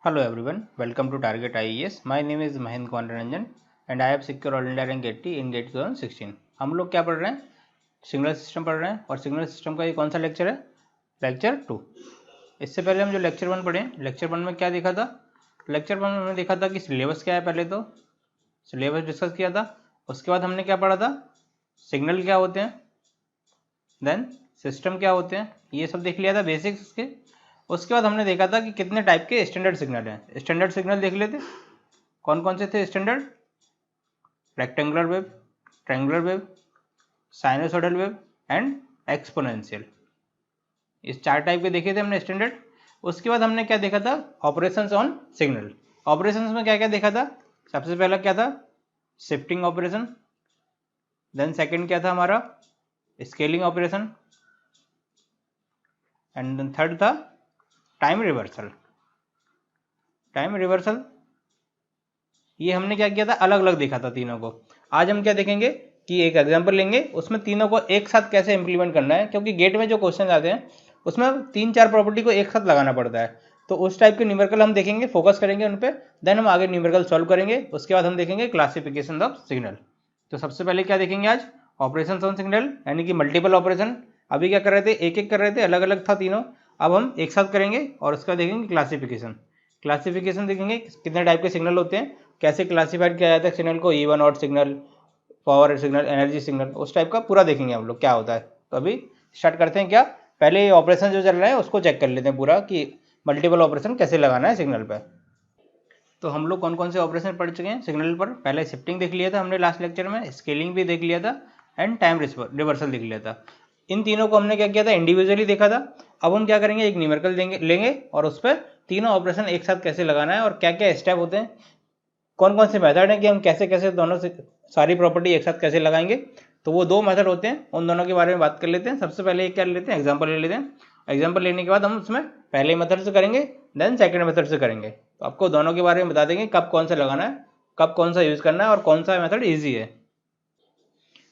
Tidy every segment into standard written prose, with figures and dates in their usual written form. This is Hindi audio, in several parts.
Hello everyone, welcome to Target IAS. My name is Mahendra Kumar Ranjan and I have secured all India rank 80 in GATE 2016. हम लोग क्या पढ़ रहे हैं? सिग्नल सिस्टम पढ़ रहे हैं और सिग्नल सिस्टम का ये कौन सा लेक्चर है? लेक्चर 2। इससे पहले हम जो लेक्चर 1 पढ़े, लेक्चर 1 में क्या देखा था? लेक्चर 1 में हमने देखा था कि सिलेबस क्या है, पहले तो सिलेबस डिस्कस किया था। उसके बाद हमने क्या पढ़ा था? सिग्नल क्या होते हैं, देन सिस्टम क्या होते हैं, ये सब देख लिया था बेसिक्स इसके। उसके बाद हमने देखा था कि कितने टाइप के स्टैंडर्ड सिग्नल हैं। स्टैंडर्ड सिग्नल देख लेते, कौन कौन से थे standard? Rectangular wave, triangular wave, sinusoidal wave and exponential. इस 4 टाइप के देखे थे हमने स्टैंडर्ड। उसके बाद हमने क्या देखा था? Operations on signal. ऑपरेशंस में क्या क्या देखा था? सबसे पहला क्या था? Shifting operation. देन सेकंड क्या था हमारा? Scaling operation. And then third था टाइम रिवर्सल। टाइम रिवर्सल ये हमने क्या किया था? अलग अलग देखा था तीनों को। आज हम क्या देखेंगे कि एक एग्जांपल लेंगे, उसमें तीनों को एक साथ कैसे इंप्लीमेंट करना है, क्योंकि गेट में जो क्वेश्चन आते हैं उसमें 3-4 प्रॉपर्टी को एक साथ लगाना पड़ता है। तो उस टाइप के न्यूमेरिकल हम देखेंगे, फोकस करेंगे उन पर, देन हम आगे न्यूमेरिकल सॉल्व करेंगे। उसके बाद हम देखेंगे क्लासिफिकेशन ऑफ सिग्नल। तो सबसे पहले क्या देखेंगे आज? ऑपरेशन ऑन सिग्नल, यानी कि मल्टीपल ऑपरेशन। अभी क्या कर रहे थे? एक एक कर रहे थे, अलग अलग था तीनों। अब हम एक साथ करेंगे और उसका देखेंगे क्लासिफिकेशन। क्लासिफिकेशन देखेंगे कितने टाइप के सिग्नल होते हैं, कैसे क्लासिफाइड किया जाता है सिग्नल को, even odd signal, power signal, energy signal, उस टाइप का पूरा देखेंगे हम लोग क्या होता है। तो अभी स्टार्ट करते हैं। क्या पहले ऑपरेशन जो चल रहा है उसको चेक कर लेते हैं पूरा, कि मल्टीपल ऑपरेशन कैसे लगाना है सिग्नल पर। तो हम लोग कौन कौन से ऑपरेशन पढ़ चुके हैं सिग्नल पर? पहले शिफ्टिंग देख लिया था हमने लास्ट लेक्चर में, स्केलिंग भी देख लिया था एंड टाइम रिवर्सल देख लिया था। इन तीनों को हमने क्या किया था? इंडिविजुअली देखा था। अब हम क्या करेंगे? एक न्यूमेरिकल लेंगे और उस पर तीनों ऑपरेशन एक साथ कैसे लगाना है और क्या क्या स्टेप होते हैं, कौन कौन से मेथड हैं कि हम कैसे कैसे दोनों से सारी प्रॉपर्टी एक साथ कैसे लगाएंगे। तो वो 2 मेथड होते हैं, उन दोनों के बारे में बात कर लेते हैं। सबसे पहले क्या लेते हैं? एग्जाम्पल ले लेते हैं। एग्जाम्पल लेने के बाद हम उसमें पहले मेथड से करेंगे, देन सेकेंड मेथड से करेंगे। तो आपको दोनों के बारे में बता देंगे कब कौन सा लगाना है, कब कौन सा यूज़ करना है और कौन सा मेथड ईजी है।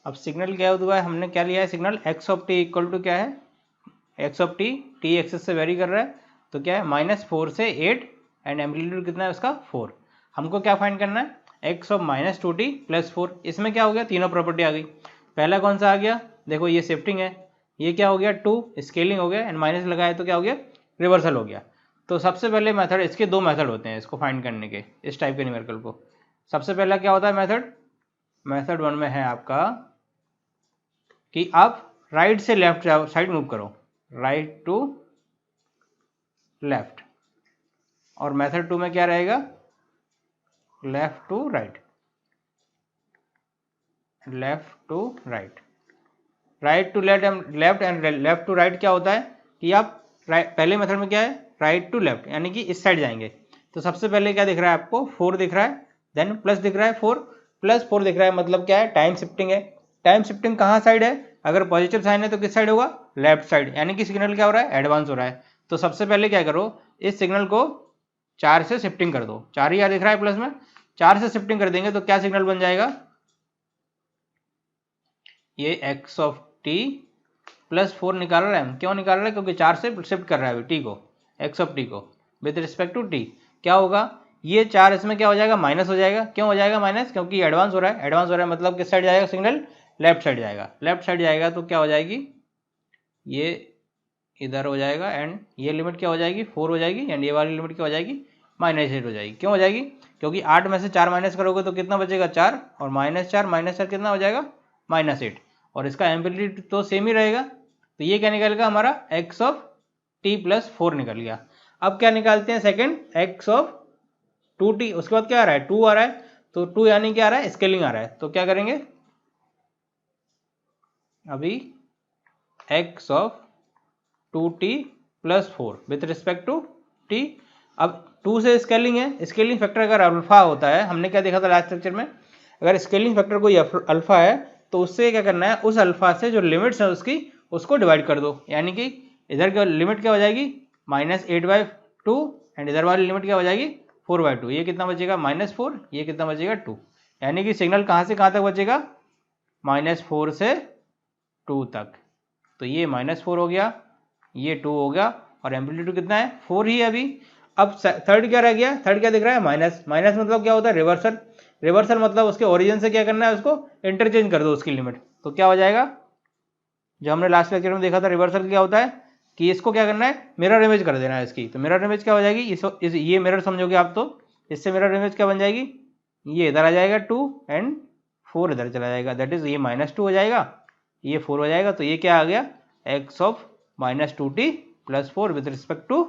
अब सिग्नल क्या हुआ है? हमने क्या लिया है signal? X of T equal to क्या है? X of t, t axis से वेरी कर रहा है, तो क्या है? -4 से 8 एंड एम्पलीट्यूड कितना है उसका? 4। हमको क्या फाइंड करना है? X of -2t + 4। इसमें क्या हो गया? तीनों प्रॉपर्टी आ गई। पहला कौन सा आ गया? देखो ये शिफ्टिंग है, ये क्या हो गया? 2, स्केलिंग हो गया, एंड माइनस लगाया तो क्या हो गया? रिवर्सल हो गया। तो सबसे पहले मेथड, इसके 2 मेथड होते हैं इसको फाइंड करने के, इस टाइप के न्यूमेरिकल को। सबसे पहला क्या होता है मेथड? मेथड 1 में है आपका कि आप राइट से लेफ्ट साइड मूव करो, राइट टू लेफ्ट। और मेथड 2 में क्या रहेगा? Left to right, left to right. Right to left and left to right क्या होता है कि आप पहले मेथड में क्या है? राइट टू लेफ्ट, यानी कि इस साइड जाएंगे। तो सबसे पहले क्या दिख रहा है आपको? 4 दिख रहा है, देन प्लस दिख रहा है 4, प्लस 4 दिख रहा है, मतलब क्या है? टाइम शिफ्टिंग है। टाइम शिफ्टिंग कहाँ साइड है? अगर पॉजिटिव साइन है तो किस साइड होगा? लेफ्ट साइड, यानी कि सिग्नल क्या हो रहा है? एडवांस हो रहा है। तो सबसे पहले क्या करो? इस सिग्नल को 4 से शिफ्टिंग कर दो। 4 ही दिख रहा है प्लस में, 4 से शिफ्टिंग कर देंगे तो क्या सिग्नल बन जाएगा? ये एक्स ऑफ टी +4 निकाल रहा है हम। क्यों निकाल रहा है? क्योंकि 4 से शिफ्ट कर रहा है टी को, एक्स ऑफ टी को विद रिस्पेक्ट टू टी। क्या होगा? ये 4 इसमें क्या हो जाएगा? माइनस हो जाएगा। क्यों हो जाएगा माइनस? क्योंकि एडवांस हो रहा है। एडवांस हो रहा है मतलब किस साइड जाएगा सिग्नल? लेफ्ट साइड जाएगा। लेफ्ट साइड जाएगा तो क्या हो जाएगी? ये इधर हो जाएगा एंड ये लिमिट क्या हो जाएगी? 4 हो जाएगी, एंड ये वाली लिमिट क्या हो जाएगी? -8 हो जाएगी। क्यों हो जाएगी? क्योंकि 8 में से 4 माइनस करोगे तो कितना बचेगा? 4, और -4 कितना हो जाएगा? -8। और इसका एम्पलीट्यूड तो सेम ही रहेगा। तो ये क्या निकल गया हमारा? एक्स ऑफ टी + 4 निकल गया। अब क्या निकालते हैं सेकंड? X of 2t। उसके बाद क्या आ रहा है? 2 आ रहा है, तो 2 यानी क्या आ रहा है? स्केलिंग आ रहा है। तो क्या करेंगे अभी? X of 2t + 4 with respect to t। अब 2 से स्केलिंग है, स्केलिंग फैक्टर अगर अल्फा होता है, हमने क्या देखा था लास्ट लेक्चर में? अगर स्केलिंग फैक्टर कोई अल्फा है तो उससे क्या करना है? उस अल्फा से जो लिमिट्स है उसकी, उसको डिवाइड कर दो। यानी कि इधर की लिमिट क्या हो जाएगी? -8/2, एंड इधर वाली लिमिट क्या हो जाएगी? 4/2। ये कितना बचेगा? -4। ये कितना बचेगा? 2। यानी कि सिग्नल कहाँ से कहाँ तक बचेगा? -4 से 2 तक। तो ये -4 हो गया, ये 2 हो गया, और एम्पलीट्यूड कितना है? 4 ही है अभी। अब थर्ड क्या रह गया, थर्ड क्या दिख रहा है, माइनस। माइनस मतलब क्या होता है, रिवर्सल। रिवर्सल मतलब उसके ओरिजिन से क्या करना है, उसको इंटरचेंज कर दो उसकी लिमिट। तो क्या हो जाएगा, जो हमने लास्ट लेक्चर में देखा था रिवर्सल क्या होता है कि इसको क्या करना है, मिरर इमेज कर देना है इसकी। तो मिरर इमेज क्या हो जाएगी, ये मिरर समझोगे आप, तो इससे मिरर इमेज क्या बन जाएगी, ये इधर आ जाएगा 2 एंड 4 इधर चला जाएगा, दैट इज ये -2 हो जाएगा, ये 4 हो जाएगा। तो ये क्या आ गया, x of -2t + 4 with respect to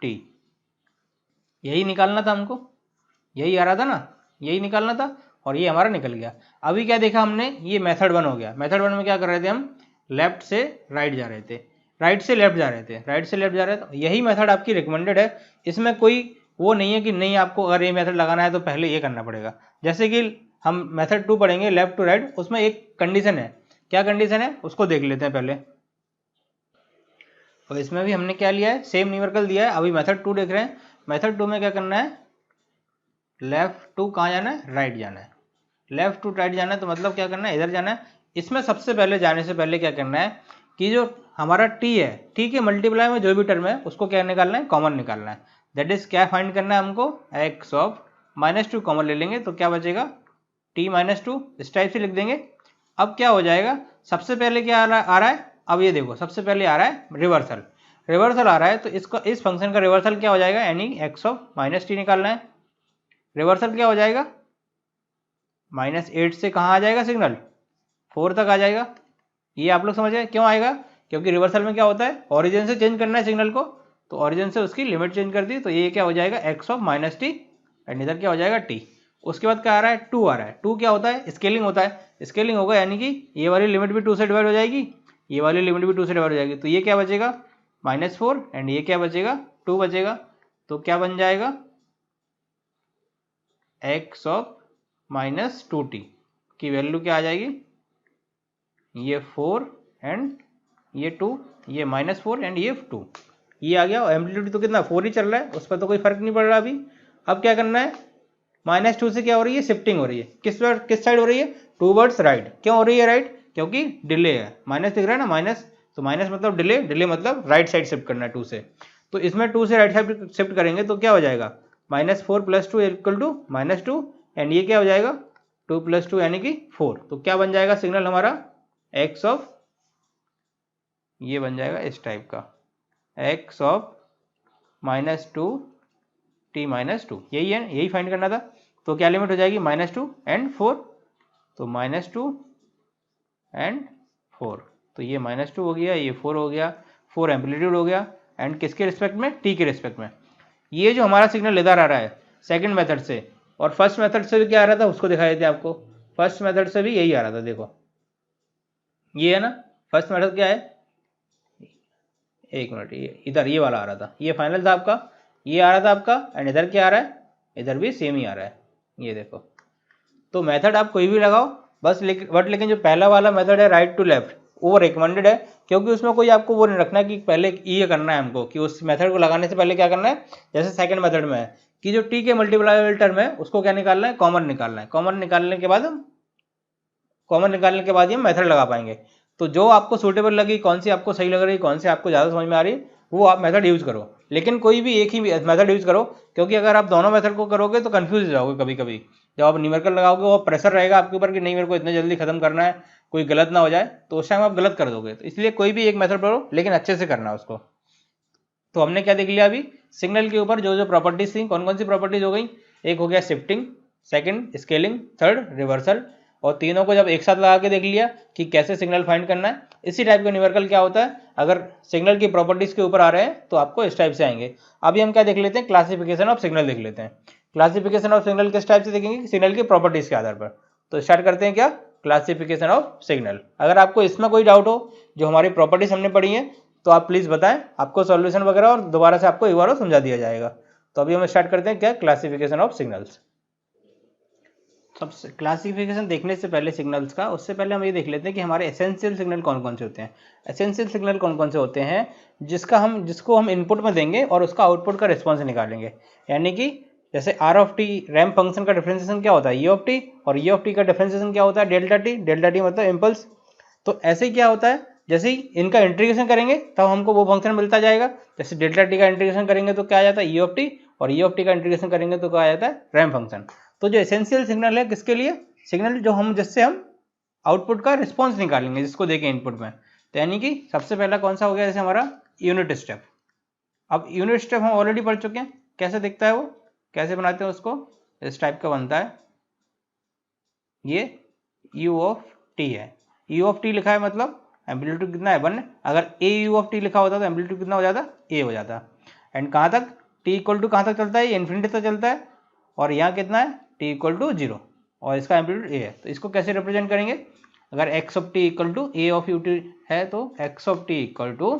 t। यही निकालना था हमको, यही आ रहा था ना, यही निकालना था, और ये हमारा निकल गया। अभी क्या देखा हमने, ये मेथड 1 हो गया। मेथड 1 में क्या कर रहे थे हम, लेफ्ट से राइट जा रहे थे, राइट से लेफ्ट जा रहे थे, राइट से लेफ्ट जा रहे थे। यही मेथड आपकी रिकमेंडेड है, इसमें कोई वो नहीं है कि नहीं आपको अगर ये मेथड लगाना है तो पहले ये करना पड़ेगा। जैसे कि हम मेथड 2 पढ़ेंगे लेफ्ट टू राइट, उसमें एक कंडीशन है। क्या कंडीशन है उसको देख लेते हैं पहले। और इसमें भी हमने क्या लिया है, सेम न्यूमेरिकल दिया है। अभी मेथड 2 देख रहे हैं। मेथड 2 में क्या करना है, लेफ्ट टू कहाँ जाना है, राइट जाना है। लेफ्ट टू राइट जाना है तो मतलब क्या करना है, इधर जाना है। इसमें सबसे पहले जाने से पहले क्या करना है कि जो हमारा टी है, टी के मल्टीप्लाई में जो भी टर्म है उसको क्या निकालना है, कॉमन निकालना है। दैट इज क्या फाइंड करना है हमको, x ऑफ -2 कॉमन ले लेंगे तो क्या बचेगा, t -2, इस टाइप से लिख देंगे। अब क्या हो जाएगा, सबसे पहले क्या आ रहा है, अब ये देखो सबसे पहले आ रहा है रिवर्सल। रिवर्सल आ रहा है तो इसका, इस फंक्शन का रिवर्सल क्या हो जाएगा, यानी x ऑफ -t निकालना है। रिवर्सल क्या हो जाएगा, -8 से कहाँ आ जाएगा सिग्नल, 4 तक आ जाएगा। ये आप लोग समझ गए क्यों आएगा, क्योंकि रिवर्सल में क्या होता है, ओरिजिन से चेंज करना है सिग्नल को, तो ओरिजिन से उसकी लिमिट चेंज कर दी। तो ये क्या हो जाएगा, x ऑफ -t एंड इधर क्या हो जाएगा t। उसके बाद क्या आ रहा है, 2 आ रहा है। 2 क्या होता है, स्केलिंग होता है। स्केलिंग होगा यानी कि ये वाली लिमिट भी 2 से डिवाइड हो जाएगी, ये वाली लिमिट भी 2 से डिवाइड हो जाएगी। तो ये क्या बचेगा, -4 एंड ये क्या बचेगा, 2 बचेगा। तो क्या बन जाएगा, x ऑफ -2t की वैल्यू क्या आ जाएगी, ये 4 एंड ये 2, ये -4 एंड ये 2, ये आ गया। और एम्पलीट्यूड तो कितना 4 ही चल रहा है, उस पर तो कोई फर्क नहीं पड़ रहा अभी। अब क्या करना है, -2 से क्या हो रही है, शिफ्टिंग हो रही है। किस साइड हो रही है, टूवर्ड्स राइट। क्यों हो रही है राइट, क्योंकि डिले है, माइनस दिख रहा है ना, माइनस, तो माइनस मतलब डिले, डिले मतलब राइट साइड शिफ्ट करना है 2 से। तो इसमें 2 से राइट साइड शिफ्ट करेंगे तो क्या हो जाएगा, -4 + 2 = -2 एंड ये क्या हो जाएगा, 2 + 2 यानी कि 4। तो क्या बन जाएगा सिग्नल हमारा, x ऑफ, ये बन जाएगा इस टाइप का, x ऑफ -2 t -2, यही है, यही फाइंड करना था। तो क्या लिमिट हो जाएगी, -2 एंड 4, तो -2 एंड 4, तो ये -2 हो गया, ये 4 हो गया, 4 एम्पलीट्यूड हो गया एंड किसके रिस्पेक्ट में, t के रिस्पेक्ट में। ये जो हमारा सिग्नल इधर आ रहा है सेकंड मेथड से, और फर्स्ट मेथड से भी क्या आ रहा था उसको दिखा देते हैं आपको। फर्स्ट मेथड से भी यही आ रहा था, देखो ये है ना, फर्स्ट मेथड क्या है, एक मिनट, ये इधर ये वाला आ रहा था, ये फाइनल था आपका, ये आ रहा था आपका, एंड इधर क्या आ रहा है, इधर भी सेम ही आ रहा है, ये देखो। तो मेथड आप कोई भी लगाओ बस, लेकिन जो पहला वाला मेथड है राइट टू लेफ्ट, वो रिकमेंडेड है, क्योंकि उसमें कोई आपको वो नहीं रखना कि पहले ये करना है हमको, कि उस मेथड को लगाने से पहले क्या करना है, जैसे सेकंड मेथड में है कि जो टी के मल्टीप्लाइबल टर्म है उसको क्या निकालना है, कॉमन निकालना है। कॉमन निकालने के बाद ही हम मेथड लगा पाएंगे। तो जो आपको सूटेबल लगी, कौन सी आपको सही लग रही, कौन सी आपको ज़्यादा समझ में आ रही, वो आप मेथड यूज़ करो, लेकिन कोई भी एक ही मेथड यूज़ करो, क्योंकि अगर आप दोनों मेथड को करोगे तो कंफ्यूज हो जाओगे कभी कभी। जब आप न्यूमेरिकल लगाओगे वो प्रेशर रहेगा आपके ऊपर कि नहीं मेरे को इतने जल्दी खत्म करना है, कोई गलत ना हो जाए, तो उस टाइम आप गलत कर दोगे। तो इसलिए कोई भी एक मेथड पढ़ो, लेकिन अच्छे से करना उसको। तो हमने क्या देख लिया अभी, सिग्नल के ऊपर जो जो प्रॉपर्टीज थी, कौन कौन सी प्रॉपर्टीज हो गई, एक हो गया shifting, second scaling, third reversal, और तीनों को जब एक साथ लगा के देख लिया कि कैसे सिग्नल फाइंड करना है। इसी टाइप का न्यूमेरिकल क्या होता है, अगर सिग्नल की प्रॉपर्टीज के ऊपर आ रहे हैं तो आपको इस टाइप से आएंगे। अभी हम क्या देख लेते हैं, क्लासिफिकेशन ऑफ सिग्नल देख लेते हैं। क्लासिफिकेशन ऑफ सिग्नल किस टाइप से देखेंगे, सिग्नल की प्रॉपर्टीज के आधार पर। तो स्टार्ट करते हैं क्या, क्लासिफिकेशन ऑफ सिग्नल। अगर आपको इसमें कोई डाउट हो, जो हमारी प्रॉपर्टीज हमने पढ़ी है, तो आप प्लीज बताएं, आपको सॉल्यूशन वगैरह और दोबारा से आपको एक बार समझा दिया जाएगा। तो अभी हम स्टार्ट करते हैं क्या, क्लासिफिकेशन ऑफ सिग्नल्स। सबसे क्लासिफिकेशन देखने से पहले सिग्नल्स का, उससे पहले हम ये देख लेते हैं कि हमारे एसेंशियल सिग्नल कौन कौन से होते हैं। एसेंशियल सिग्नल कौन कौन से होते हैं, जिसको हम इनपुट में देंगे और उसका आउटपुट का रिस्पॉन्स निकालेंगे। यानी कि जैसे r of t, ramp function का डिफरेंशिएशन क्या होता है, ई ऑफ टी, और ई ऑफ टी का डिफरेंशिएशन क्या होता है, डेल्टा टी। डेल्टा टी मतलब इम्पल्स। तो ऐसे ही क्या होता है, जैसे ही इनका इंटीग्रेशन करेंगे तब हमको वो फंक्शन मिलता जाएगा। जैसे डेल्टा टी का इंटीग्रेशन करेंगे तो क्या आ जाता है, ई ऑफ टी, और ई ऑफ टी का इंटीग्रेशन करेंगे तो क्या आ जाता है रैंप फंक्शन। तो जो एसेंशियल सिग्नल है किसके लिए, सिग्नल जो हम जिससे हम आउटपुट का रिस्पॉन्स निकालेंगे जिसको देखें इनपुट में, तो यानी कि सबसे पहला कौन सा हो गया, जैसे हमारा यूनिट स्टेप। अब यूनिट स्टेप हम ऑलरेडी पढ़ चुके हैं, कैसे दिखता है वो, कैसे बनाते हैं उसको, इस टाइप का बनता है, ये u ऑफ टी है, u ऑफ टी लिखा है मतलब एम्पलीट्यूड कितना है 1, अगर a u ऑफ टी लिखा होता तो एम्पलीट्यूड कितना हो जाता, a हो जाता। एंड कहाँ तक, t इक्वल टू कहाँ तक चलता है, इन्फिनिटी तक चलता है, और यहाँ कितना है t इक्वल टू 0 और इसका एम्पलीट्यूड a है। तो इसको कैसे रिप्रेजेंट करेंगे, अगर x of T equal to a of ut है तो x of T equal to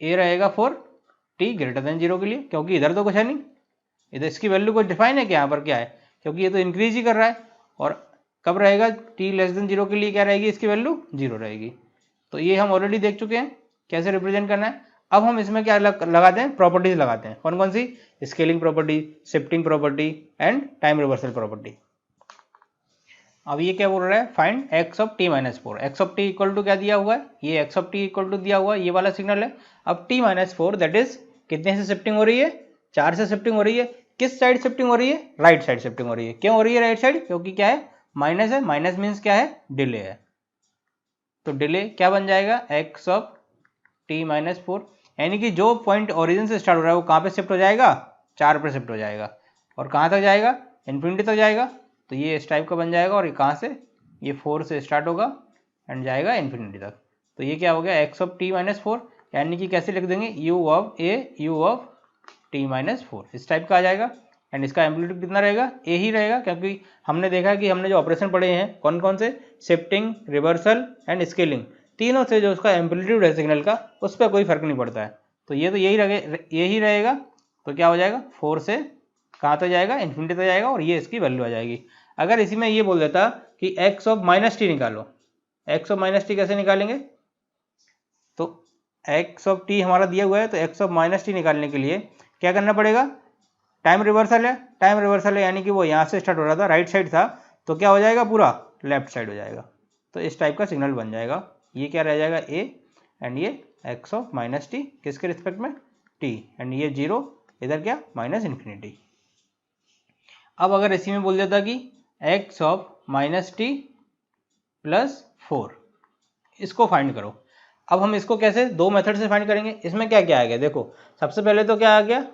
a रहेगा फॉर t ग्रेटर देन 0 के लिए, क्योंकि इधर तो कुछ है नहीं, इधर इसकी वैल्यू को डिफाइन है कि यहाँ पर क्या है, क्योंकि ये तो इंक्रीज ही कर रहा है। और कब रहेगा t लेस देन 0 के लिए क्या रहेगी, इसकी वैल्यू 0 रहेगी। तो ये हम ऑलरेडी देख चुके हैं कैसे रिप्रेजेंट करना है। अब हम इसमें क्या लगाते हैं, प्रॉपर्टीज लगाते हैं, कौन कौन सी, scaling property, shifting property and time reversal property. अब ये क्या बोल रहा है, find x of t minus 4, x of t equal to क्या दिया हुआ है, ये x of t equal to दिया हुआ है, ये वाला सिग्नल है। अब t माइनस 4 दैट इज कितने से शिफ्टिंग हो रही है, 4 से शिफ्टिंग हो रही है। किस साइड शिफ्टिंग हो रही है, राइट साइड शिफ्टिंग हो रही है। क्यों हो रही है राइट साइड, क्योंकि क्या है माइनस है, माइनस मीन्स क्या है डिले है। तो डिले क्या बन जाएगा, x ऑफ t माइनस 4, यानी कि जो पॉइंट ओरिजिन से स्टार्ट हो रहा है वो कहाँ पे शिफ्ट हो जाएगा, 4 पे शिफ्ट हो जाएगा, और कहाँ तक जाएगा, इन्फिनिटी तक जाएगा। तो ये इस टाइप का बन जाएगा, और ये कहाँ से, ये 4 से स्टार्ट होगा एंड जाएगा इन्फिनिटी तक। तो ये क्या हो गया, x ऑफ t माइनस 4, यानी कि कैसे लिख देंगे, u of a u of t minus 4, इस टाइप का आ जाएगा। एंड इसका एम्पलीट्यूड कितना रहेगा, a ही रहेगा, क्योंकि हमने देखा कि हमने जो ऑपरेशन पढ़े हैं कौन कौन से, शिफ्टिंग, रिवर्सल एंड स्केलिंग, तीनों से जो उसका एम्पलीट्यूड है सिग्नल का उस पर कोई फर्क नहीं पड़ता है। तो ये तो यही रहेगा। तो क्या हो जाएगा, 4 से कहाँ तक जाएगा, इन्फिनिटी तक जाएगा, और ये इसकी वैल्यू आ जाएगी। अगर इसी में ये बोल देता कि x ऑफ माइनस टी निकालो, x ऑफ माइनस टी कैसे निकालेंगे, तो x ऑफ टी हमारा दिया हुआ है, तो x ऑफ माइनस टी निकालने के लिए क्या करना पड़ेगा, टाइम रिवर्सल है, टाइम रिवर्सल है यानी कि वो यहाँ से स्टार्ट हो रहा था, राइट साइड था, तो क्या हो जाएगा पूरा लेफ्ट साइड हो जाएगा। तो इस टाइप का सिग्नल बन जाएगा। ये क्या रह जाएगा a, एंड ये x ऑफ माइनस टी किसके रिस्पेक्ट में, t, एंड ये 0, इधर क्या माइनस इन्फिनिटी। अब अगर इसी में बोल देता कि x of minus T plus 4, इसको फाइंड करो। अब हम इसको कैसे, दो मेथड से फाइंड करेंगे। इसमें क्या क्या आ गया, देखो सबसे पहले तो क्या आ गया,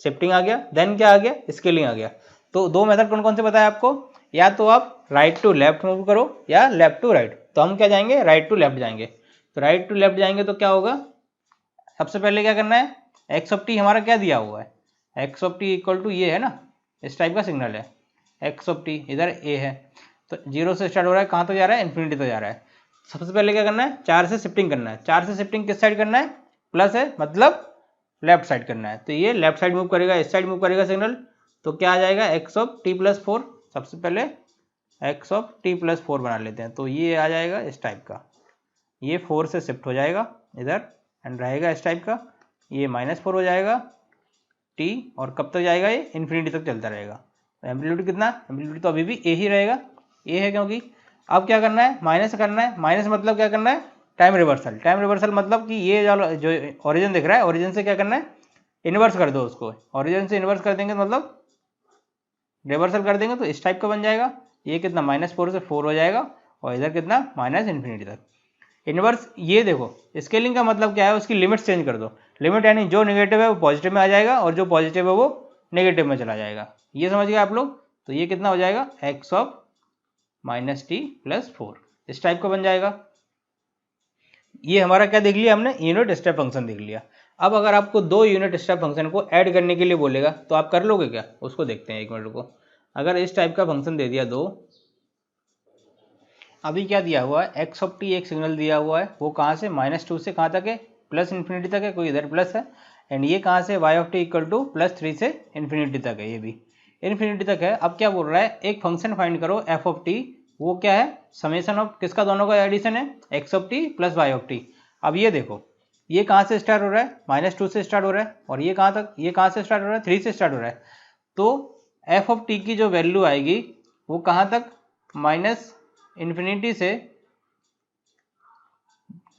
शिफ्टिंग आ गया, देन क्या आ गया, स्केलिंग आ गया। तो दो मेथड कौन कौन से बताया आपको, या तो आप राइट टू लेफ्ट मूव करो या लेफ्ट टू राइट। तो हम क्या जाएंगे, राइट टू लेफ्ट जाएंगे। तो राइट टू लेफ्ट जाएंगे तो क्या होगा, सबसे पहले क्या करना है, एक्स ऑफ टी हमारा क्या दिया हुआ है, x of T equal to ये है ना, इस टाइप का सिग्नल है, एक्स ऑफ टी इधर ए है, तो 0 से स्टार्ट हो रहा है, कहाँ तक जा रहा है, इन्फिनिटी तक जा रहा है। सबसे पहले क्या करना है, 4 से शिफ्टिंग करना है। 4 से शिफ्टिंग किस साइड करना है, प्लस है मतलब लेफ्ट साइड करना है। तो ये लेफ्ट साइड मूव करेगा, इस साइड मूव करेगा सिग्नल। तो क्या आ जाएगा, एक्स ऑफ टी प्लस 4, सबसे पहले एक्स ऑफ टी प्लस 4 बना लेते हैं। तो ये आ जाएगा इस टाइप का, ये 4 से शिफ्ट हो जाएगा इधर एंड रहेगा इस टाइप का, ये -4 हो जाएगा टी, और कब तक जाएगा, ये इन्फिनिटी तक चलता रहेगा। तो एम्पलीट्यूड कितना, एम्पलीट्यूड तो अभी भी ए ही रहेगा, ए है क्योंकि। अब क्या करना है, माइनस करना है। माइनस मतलब क्या करना है, टाइम रिवर्सल। टाइम रिवर्सल मतलब कि ये जो ओरिजिन दिख रहा है, ओरिजिन से क्या करना है, इन्वर्स कर दो उसको। ओरिजिन से इन्वर्स कर देंगे तो मतलब रिवर्सल कर देंगे तो इस टाइप का बन जाएगा। ये कितना, -4 से 4 हो जाएगा, और इधर कितना, माइनस इन्फिनिटी तक। इन्वर्स, ये देखो स्केलिंग का मतलब क्या है, उसकी लिमिट चेंज कर दो। लिमिट यानी जो नेगेटिव है वो पॉजिटिव में आ जाएगा, और जो पॉजिटिव है वो नेगेटिव में चला जाएगा। ये समझ गए आप लोग। तो ये कितना हो जाएगा, x of minus T plus 4, इस टाइप का बन जाएगा। ये हमारा क्या देख लिया हमने, यूनिट स्टेप फंक्शन देख लिया। अब अगर आपको दो यूनिट स्टेप फंक्शन को ऐड करने के लिए बोलेगा तो आप कर लोगे क्या, उसको देखते हैं, एक मिनट को। अगर इस टाइप का फंक्शन दे दिया दो, अभी क्या दिया हुआ है, एक्स ऑफ टी एक सिग्नल दिया हुआ है, वो कहाँ से, -2 से कहाँ तक है, प्लस इन्फिनिटी तक है, कोई इधर प्लस है। एंड ये कहाँ से, y of T equal to +3 से इन्फिनिटी तक है, ये भी इन्फिनिटी तक है। अब क्या बोल रहा है, एक फंक्शन फाइंड करो एफ ऑफ टी, वो क्या है, समेशन ऑफ किसका, दोनों का एडिशन है, x of t plus y of T. अब ये देखो, ये कहाँ से स्टार्ट हो रहा है, -2 से स्टार्ट हो रहा है, और ये कहाँ तक, ये कहाँ से स्टार्ट हो रहा है, 3 से स्टार्ट हो रहा है। तो एफ ऑफ टी की जो वैल्यू आएगी वो कहाँ तक, -इन्फिनिटी से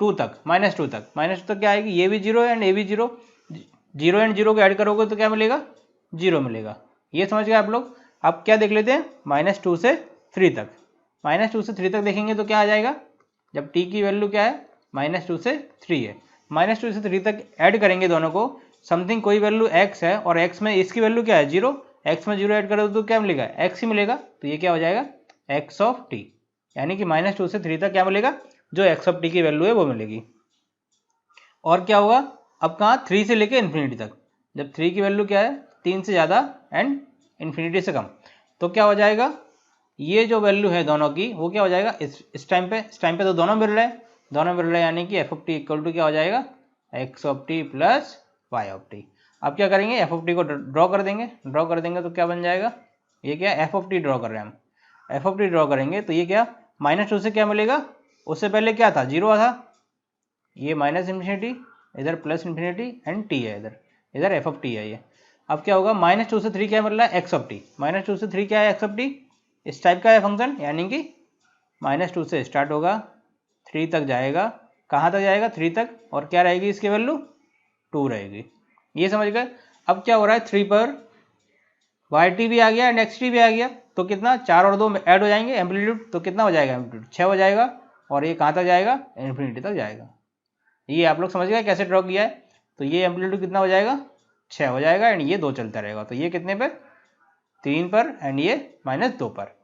2 तक, -2 तक क्या आएगी, ये भी 0 है एंड ये भी 0, जीरो एंड जीरो को ऐड करोगे तो क्या मिलेगा, जीरो मिलेगा। ये समझ गए आप लोग। अब क्या देख लेते हैं, -2 से 3 तक। -2 से 3 तक देखेंगे तो क्या आ जाएगा, जब t की वैल्यू क्या है, -2 से 3 है, -2 से 3 तक ऐड करेंगे दोनों को, समथिंग कोई वैल्यू x है और x में इसकी वैल्यू क्या है, 0, x में 0 ऐड करोगे तो क्या मिलेगा, x ही मिलेगा। तो ये क्या हो जाएगा, x ऑफ t, यानी कि -2 से 3 तक क्या मिलेगा, जो x ऑफ t की वैल्यू है वो मिलेगी। और क्या होगा, अब कहाँ, 3 से लेके इन्फिनिटी तक, जब 3 की वैल्यू क्या है, 3 से ज़्यादा एंड इन्फिनिटी से कम, तो क्या हो जाएगा, ये जो वैल्यू है दोनों की वो क्या हो जाएगा, इस टाइम पे तो दोनों मिल रहे हैं, यानी कि f of T equal to क्या हो जाएगा, x of t plus y of T. अब क्या करेंगे, एफ ऑफ टी को ड्रॉ कर देंगे तो क्या बन जाएगा, ये क्या, एफ ऑफ टी ड्रॉ कर रहे हैं हम, एफ ऑफ टी ड्रॉ करेंगे तो ये क्या, -2 से क्या मिलेगा, उससे पहले क्या था, 0 था, ये माइनस इन्फिनिटी, इधर प्लस इन्फिनिटी एंड टी है, इधर एफ ऑफ टी है ये। अब क्या होगा, -2 से 3 क्या मिल रहा है, एक्स ऑफ टी, -2 से 3 क्या है, एक्स ऑफ टी, इस टाइप का है फंक्शन, यानी कि -2 से स्टार्ट होगा, 3 तक जाएगा, कहाँ तक जाएगा, 3 तक, और क्या रहेगी इसकी वैल्यू, 2 रहेगी। ये समझ गए। अब क्या हो रहा है, 3 पर वाई टी भी आ गया एंड एक्स टी भी आ गया, तो कितना, 4 और 2 ऐड हो जाएंगे, एम्पलीट्यूड तो कितना हो जाएगा, एम्पलीट्यूड 6 हो जाएगा, और ये कहाँ तक जाएगा, इन्फिनिटी तक जाएगा। ये आप लोग समझ गए कैसे ड्रॉ किया है। तो ये एम्पलीट्यूड कितना हो जाएगा, 6 हो जाएगा, एंड ये 2 चलता रहेगा, तो ये कितने पर, 3 पर, एंड ये -2 पर।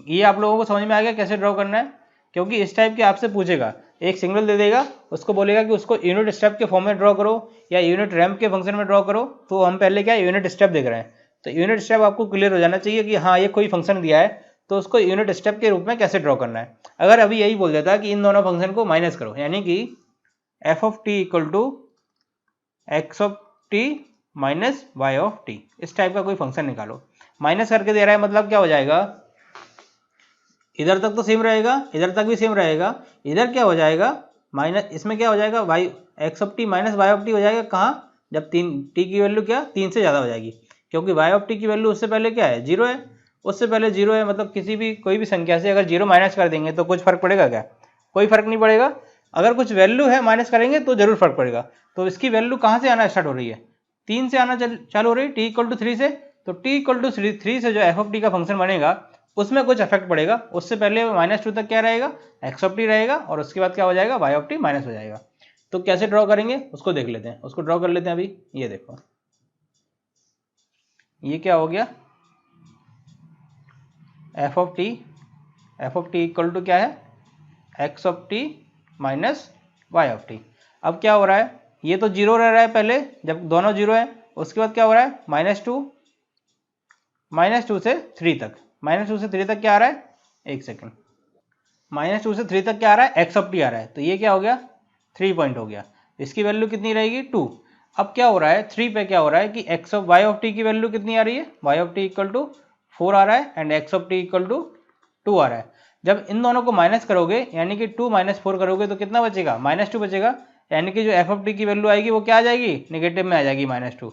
ये आप लोगों को समझ में आ गया कैसे ड्रॉ करना है, क्योंकि इस टाइप के आपसे पूछेगा, एक सिग्नल दे देगा, उसको बोलेगा कि उसको यूनिट स्टेप के फॉर्म में ड्रॉ करो या यूनिट रैंप के फंक्शन में ड्रॉ करो, तो हम पहले क्या यूनिट स्टेप देख रहे हैं, तो यूनिट स्टेप आपको क्लियर हो जाना चाहिए कि हाँ ये कोई फंक्शन दिया है तो उसको यूनिट स्टेप के रूप में कैसे ड्रॉ करना है। अगर अभी यही बोल देता कि इन दोनों फंक्शन को माइनस करो, यानी कि f of T equal to x of T minus y of t, इस टाइप का कोई फंक्शन निकालो, माइनस करके दे रहा है, मतलब क्या हो जाएगा, इधर तक तो सेम रहेगा, इधर तक भी सेम रहेगा, इधर क्या हो जाएगा, माइनस, इसमें क्या हो जाएगा, y x of T minus y of t हो जाएगा, कहाँ, जब टी की वैल्यू क्या 3 से ज़्यादा हो जाएगी, क्योंकि वाई ऑफ टी की वैल्यू उससे पहले क्या है, 0 है, उससे पहले 0 है, मतलब कोई भी संख्या से अगर 0 माइनस कर देंगे तो कुछ फर्क पड़ेगा क्या, कोई फर्क नहीं पड़ेगा। अगर कुछ वैल्यू है माइनस करेंगे तो जरूर फर्क पड़ेगा। तो इसकी वैल्यू कहाँ से आना स्टार्ट हो रही है, 3 से आना चालू हो रही है, टी इक्वल टू 3 से, तो टी इक्वल टू 3 से जो एफ ऑफ टी का फंक्शन बनेगा उसमें कुछ इफेक्ट पड़ेगा, उससे पहले -2 तक क्या रहेगा, एक्स ऑफ टी रहेगा, और उसके बाद क्या हो जाएगा, वाई ऑफ टी माइनस हो जाएगा। तो कैसे ड्रॉ करेंगे उसको देख लेते हैं, उसको ड्रॉ कर लेते हैं अभी। ये देखो, ये क्या हो गया, f of T equal to क्या है, x of T minus y of T. अब क्या हो रहा है, ये तो 0 रह रहा है पहले, जब दोनों 0 है, उसके बाद क्या हो रहा है, -2 से 3 तक, -2 से 3 तक क्या आ रहा है, एक सेकंड, -2 से 3 तक क्या आ रहा है, एक्स ऑफ टी आ रहा है, तो ये क्या हो गया, 3 पॉइंट हो गया, इसकी वैल्यू कितनी रहेगी, 2। अब क्या हो रहा है, 3 पे क्या हो रहा है कि x of y of T की वैल्यू कितनी आ रही है, y of T equal to 4 आ रहा है, and x of T equal to 2 आ रहा है। जब इन दोनों को माइनस करोगे, यानी कि 2 - 4 करोगे तो कितना बचेगा, -2 बचेगा, यानी कि जो एफ ऑफ टी की वैल्यू आएगी वो क्या आ जाएगी, नेगेटिव में आ जाएगी, -2।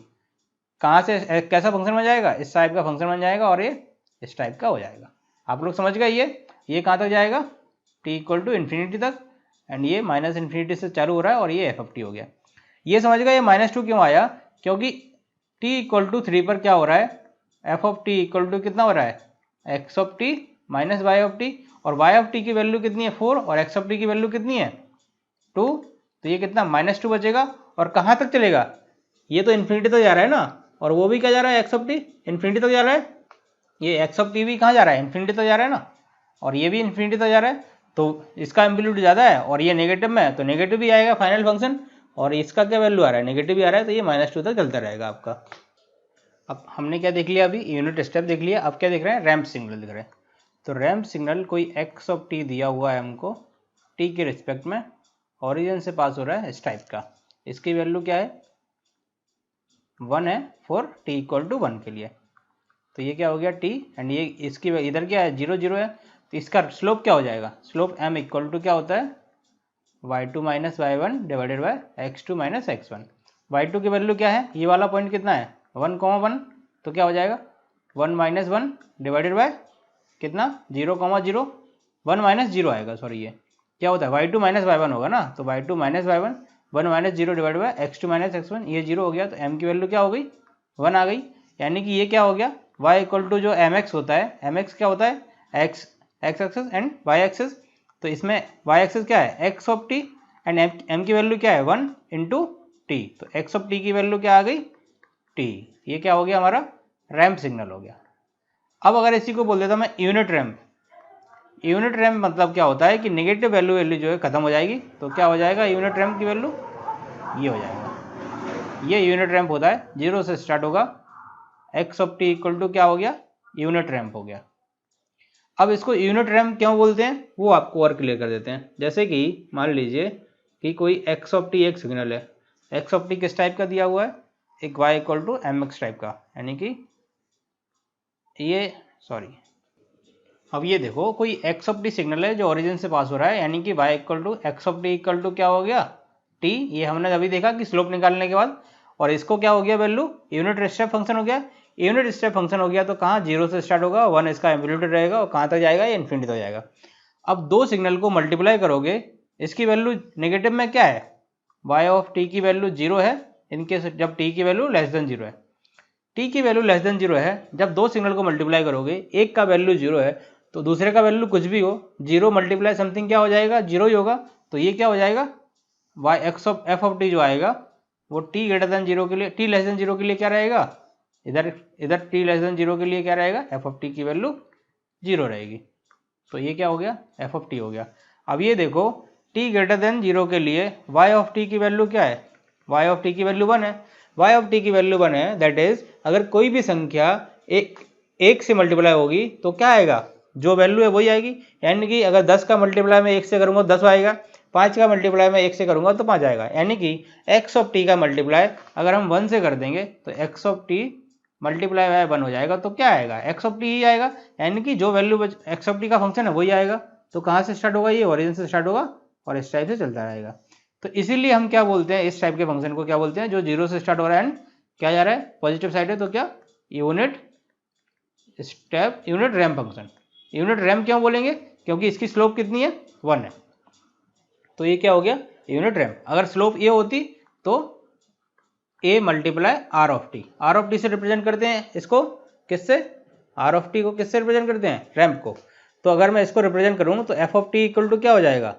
कहाँ से कैसा फंक्शन बन जाएगा, इस टाइप का फंक्शन बन जाएगा, और ये इस टाइप का हो जाएगा। आप लोग समझ गए। ये कहाँ तक जाएगा, t इक्वल टू इन्फिनिटी तक, एंड ये -इन्फिनिटी से चालू हो रहा है, और ये एफ ऑफ टी हो गया। ये समझ गए, ये -2 क्यों आया, क्योंकि t इक्वल टू 3 पर क्या हो रहा है, f of T equal to कितना हो रहा है, x of T minus y of t, और वाई ऑफ टी की वैल्यू कितनी है 4, और एक्स ऑफ टी की वैल्यू कितनी है 2, तो ये कितना -2 बचेगा, और कहाँ तक चलेगा, ये तो इन्फिनिटी तक जा रहा है ना, और वो भी क्या जा रहा है, एक्स ऑफ टी इन्फिनिटी तक जा रहा है, ये एक्स ऑफ टी भी कहाँ जा रहा है, इन्फिनिटी तक जा रहा है ना, और ये भी इन्फिनिटी तक जा रहा है, तो इसका एम्पलीट्यूड ज़्यादा है और ये नेगेटिव में है, तो नेगेटिव भी आएगा फाइनल फंक्शन, और इसका क्या वैल्यू आ रहा है, नेगेटिव भी आ रहा है, तो ये -2 तक चलता रहेगा आपका। अब हमने क्या देख लिया, अभी यूनिट स्टेप देख लिया, अब क्या देख रहे हैं, रैंप सिग्नल देख रहे हैं। तो रैंप सिग्नल कोई एक्स ऑफ टी दिया हुआ है हमको, टी के रिस्पेक्ट में, ओरिजिन से पास हो रहा है इस टाइप का, इसकी वैल्यू क्या है, 1 है फॉर टी इक्वल टू 1 के लिए, तो ये क्या हो गया t, एंड ये इसकी इधर क्या है 0 0 है, तो इसका स्लोप क्या हो जाएगा, स्लोप m इक्वल टू क्या होता है, y2 minus y1 divided by x2 minus x1। y2 की वैल्यू क्या है, ये वाला पॉइंट कितना है 1,1, तो क्या हो जाएगा 1 - 1 डिवाइडेड बाय कितना 0,0, 1 - 0 आएगा, सॉरी ये क्या होता है y2 माइनस y1 होगा ना, तो y2 minus y1 1 minus zero divide by x2 minus x1, ये जीरो हो गया तो m की वैल्यू क्या हो गई 1 आ गई। यानी कि ये क्या हो गया y इक्वल टू जो mx होता है, mx क्या होता है x axis and y axis, तो इसमें y एक्सिस क्या है x of t and m की वैल्यू क्या है 1 इंटू टी, तो x ऑफ t की वैल्यू क्या आ गई t, ये क्या हो गया हमारा रैंप सिग्नल हो गया। अब अगर इसी को बोल देता मैं यूनिट रैंप, यूनिट रैंप मतलब क्या होता है कि नेगेटिव वैल्यू जो है खत्म हो जाएगी, तो क्या हो जाएगा यूनिट रैंप की वैल्यू ये हो जाएगा, ये यूनिट रैंप होता है, 0 से स्टार्ट होगा, x of t equal to क्या हो गया यूनिट रैंप हो गया। अब इसको यूनिट रैंप क्यों बोलते हैं वो आपको और क्लियर कर देते हैं। जैसे कि मान लीजिए कि कोई x ऑफ t एक सिग्नल है, x ऑफ t किस टाइप का दिया हुआ है, एक y equal to mx type का, यानी कि ये सॉरी, अब ये देखो कोई x ऑफ t सिग्नल है जो ओरिजिन से पास हो रहा है, यानी कि y equal to x of t equal to क्या हो गया t, ये हमने अभी देखा कि स्लोप निकालने के बाद, और इसको क्या हो गया वैल्यू यूनिट स्टेप फंक्शन हो गया। यूनिट स्टेप फंक्शन हो गया तो कहाँ 0 से स्टार्ट होगा, 1 इसका एम्पलीट्यूड रहेगा और कहाँ तक जाएगा ये इन्फिनिटी तक जाएगा। अब दो सिग्नल को मल्टीप्लाई करोगे, इसकी वैल्यू नेगेटिव में क्या है y ऑफ t की वैल्यू 0 है, इनके जब t की वैल्यू लेस देन 0 है, t की वैल्यू लेस देन 0 है, जब दो सिग्नल को मल्टीप्लाई करोगे एक का वैल्यू 0 है तो दूसरे का वैल्यू कुछ भी हो, 0 मल्टीप्लाई समथिंग क्या हो जाएगा 0 ही होगा, तो ये क्या हो जाएगा y x of f of t जो आएगा वो t ग्रेटर देन 0 के लिए, t लेस देन 0 के लिए क्या रहेगा, इधर t लेस देन 0 के लिए क्या रहेगा f ऑफ t की वैल्यू 0 रहेगी, तो ये क्या हो गया f ऑफ t हो गया। अब ये देखो t ग्रेटर देन 0 के लिए y ऑफ t की वैल्यू क्या है, y ऑफ t की वैल्यू 1 है, y ऑफ t की वैल्यू 1 है, दैट इज अगर कोई भी संख्या एक से मल्टीप्लाई होगी तो क्या आएगा, जो वैल्यू है वही आएगी, यानी कि अगर 10 का मल्टीप्लाई मैं 1 से करूंगा 10 आएगा, 5 का मल्टीप्लाई मैं 1 से करूंगा तो 5 आएगा, यानी कि x ऑफ t का मल्टीप्लाई अगर हम 1 से कर देंगे तो x of t multiply by 1 हो जाएगा, तो क्या आएगा x ऑफ t ही आएगा, यानी कि जो वैल्यू x ऑफ t का फंक्शन है वही आएगा। तो कहाँ से स्टार्ट होगा, ये ओरिजिन से स्टार्ट होगा और इस टाइप से चलता रहेगा। तो इसीलिए हम क्या बोलते हैं, इस टाइप के फंक्शन को क्या बोलते हैं, जो 0 से स्टार्ट हो रहा है एंड क्या जा रहा है पॉजिटिव साइड है, तो क्या unit step unit ramp function. Unit ramp क्यों बोलेंगे, क्योंकि इसकी स्लोप कितनी है 1 है, तो ये क्या हो गया यूनिट रैंप। अगर स्लोप ये होती तो a multiply r of T, are of t से रिप्रेजेंट करते हैं इसको, किससे, आर ऑफ टी को किससे रिप्रेजेंट करते हैं रैंप को। तो अगर मैं इसको रिप्रेजेंट करूँ तो F of T equal to क्या हो जाएगा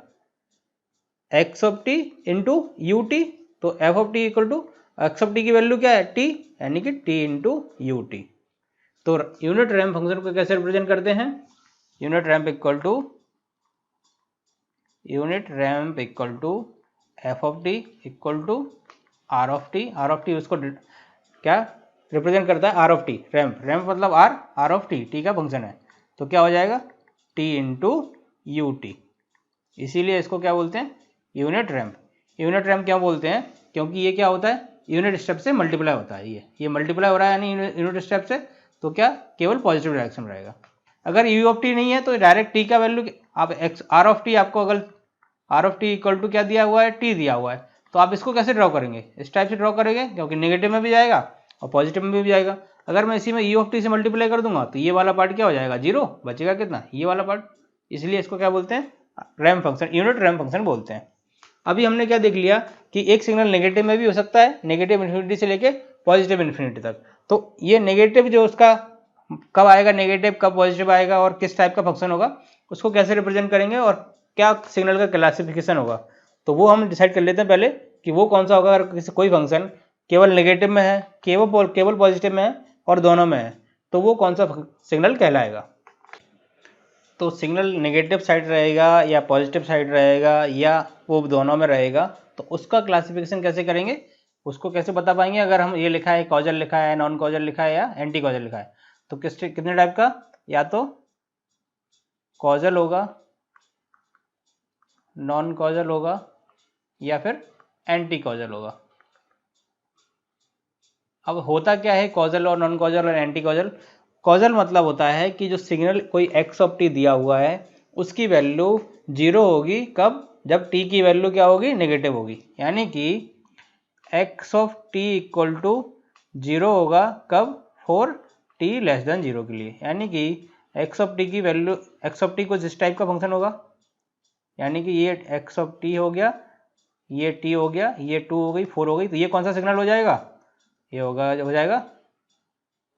x of T into U T, तो F of T equal to x of T की वैल्यू क्या है टी, यानी कि टी इंटू यू टी। तो यूनिट रैंप फंक्शन को कैसे रिप्रेजेंट करते हैं, unit ramp equal to F of T equal to R of T, are of T उसको क्या रिप्रेजेंट करता है R of T, ramp, ramp मतलब आर ऑफ टी, टी का फंक्शन है, तो क्या हो जाएगा टी इंटू यू टी, इसीलिए इसको क्या बोलते हैं यूनिट रैंप। यूनिट रैंप क्यों बोलते हैं, क्योंकि ये क्या होता है यूनिट स्टेप से मल्टीप्लाई होता है, ये मल्टीप्लाई हो रहा है यानी यूनिट स्टेप से, तो क्या केवल पॉजिटिव डायरेक्शन रहेगा। अगर यू ऑफ टी नहीं है तो डायरेक्ट टी का वैल्यू आप एक्स आर ऑफ टी, आपको अगर r of T equal to क्या दिया हुआ है टी दिया हुआ है, तो आप इसको कैसे ड्रॉ करेंगे, इस टाइप से ड्रॉ करेंगे, क्योंकि नेगेटिव में भी जाएगा और पॉजिटिव में भी जाएगा। अगर मैं इसी में ई ऑफ टी से मल्टीप्लाई कर दूंगा तो ये वाला पार्ट क्या हो जाएगा 0, बचेगा कितना ये वाला पार्ट, इसलिए इसको क्या बोलते हैं ramp function, unit ramp function बोलते हैं। अभी हमने क्या देख लिया कि एक सिग्नल नेगेटिव में भी हो सकता है, नेगेटिव इन्फिनिटी से लेके पॉजिटिव इन्फिनिटी तक, तो ये नेगेटिव जो उसका कब आएगा नेगेटिव, कब पॉजिटिव आएगा और किस टाइप का फंक्शन होगा, उसको कैसे रिप्रेजेंट करेंगे और क्या सिग्नल का क्लासिफिकेशन होगा, तो वो हम डिसाइड कर लेते हैं पहले कि वो कौन सा होगा। अगर किसी कोई फंक्शन केवल नेगेटिव में है, केवल पॉजिटिव में है और दोनों में है, तो वो कौन सा सिग्नल कहलाएगा। तो सिग्नल नेगेटिव साइड रहेगा या पॉजिटिव साइड रहेगा या वो दोनों में रहेगा, तो उसका क्लासिफिकेशन कैसे करेंगे, उसको कैसे बता पाएंगे। अगर हम ये लिखा है कॉजल लिखा है, नॉन कॉजल लिखा है या एंटी कॉजल लिखा है, तो कितने टाइप का, या तो कॉजल होगा, नॉन कॉजल होगा या फिर एंटी कॉजल होगा। अब होता क्या है कॉजल और नॉन कॉजल और एंटी कॉजल, कॉजल मतलब होता है कि जो सिग्नल कोई एक्स ऑफ टी दिया हुआ है उसकी वैल्यू 0 होगी, कब, जब टी की वैल्यू क्या होगी नेगेटिव होगी, यानी कि x of T equal to 0 होगा कब, फॉर टी लेस देन 0 के लिए, यानी कि एक्स ऑफ टी की वैल्यू, एक्स ऑफ टी कुछ इस टाइप का फंक्शन होगा, यानी कि ये एक्स ऑफ टी हो गया ये टी हो गया, ये 2 हो गई, 4 हो गई, तो ये कौन सा सिग्नल हो जाएगा? ये हो जाएगा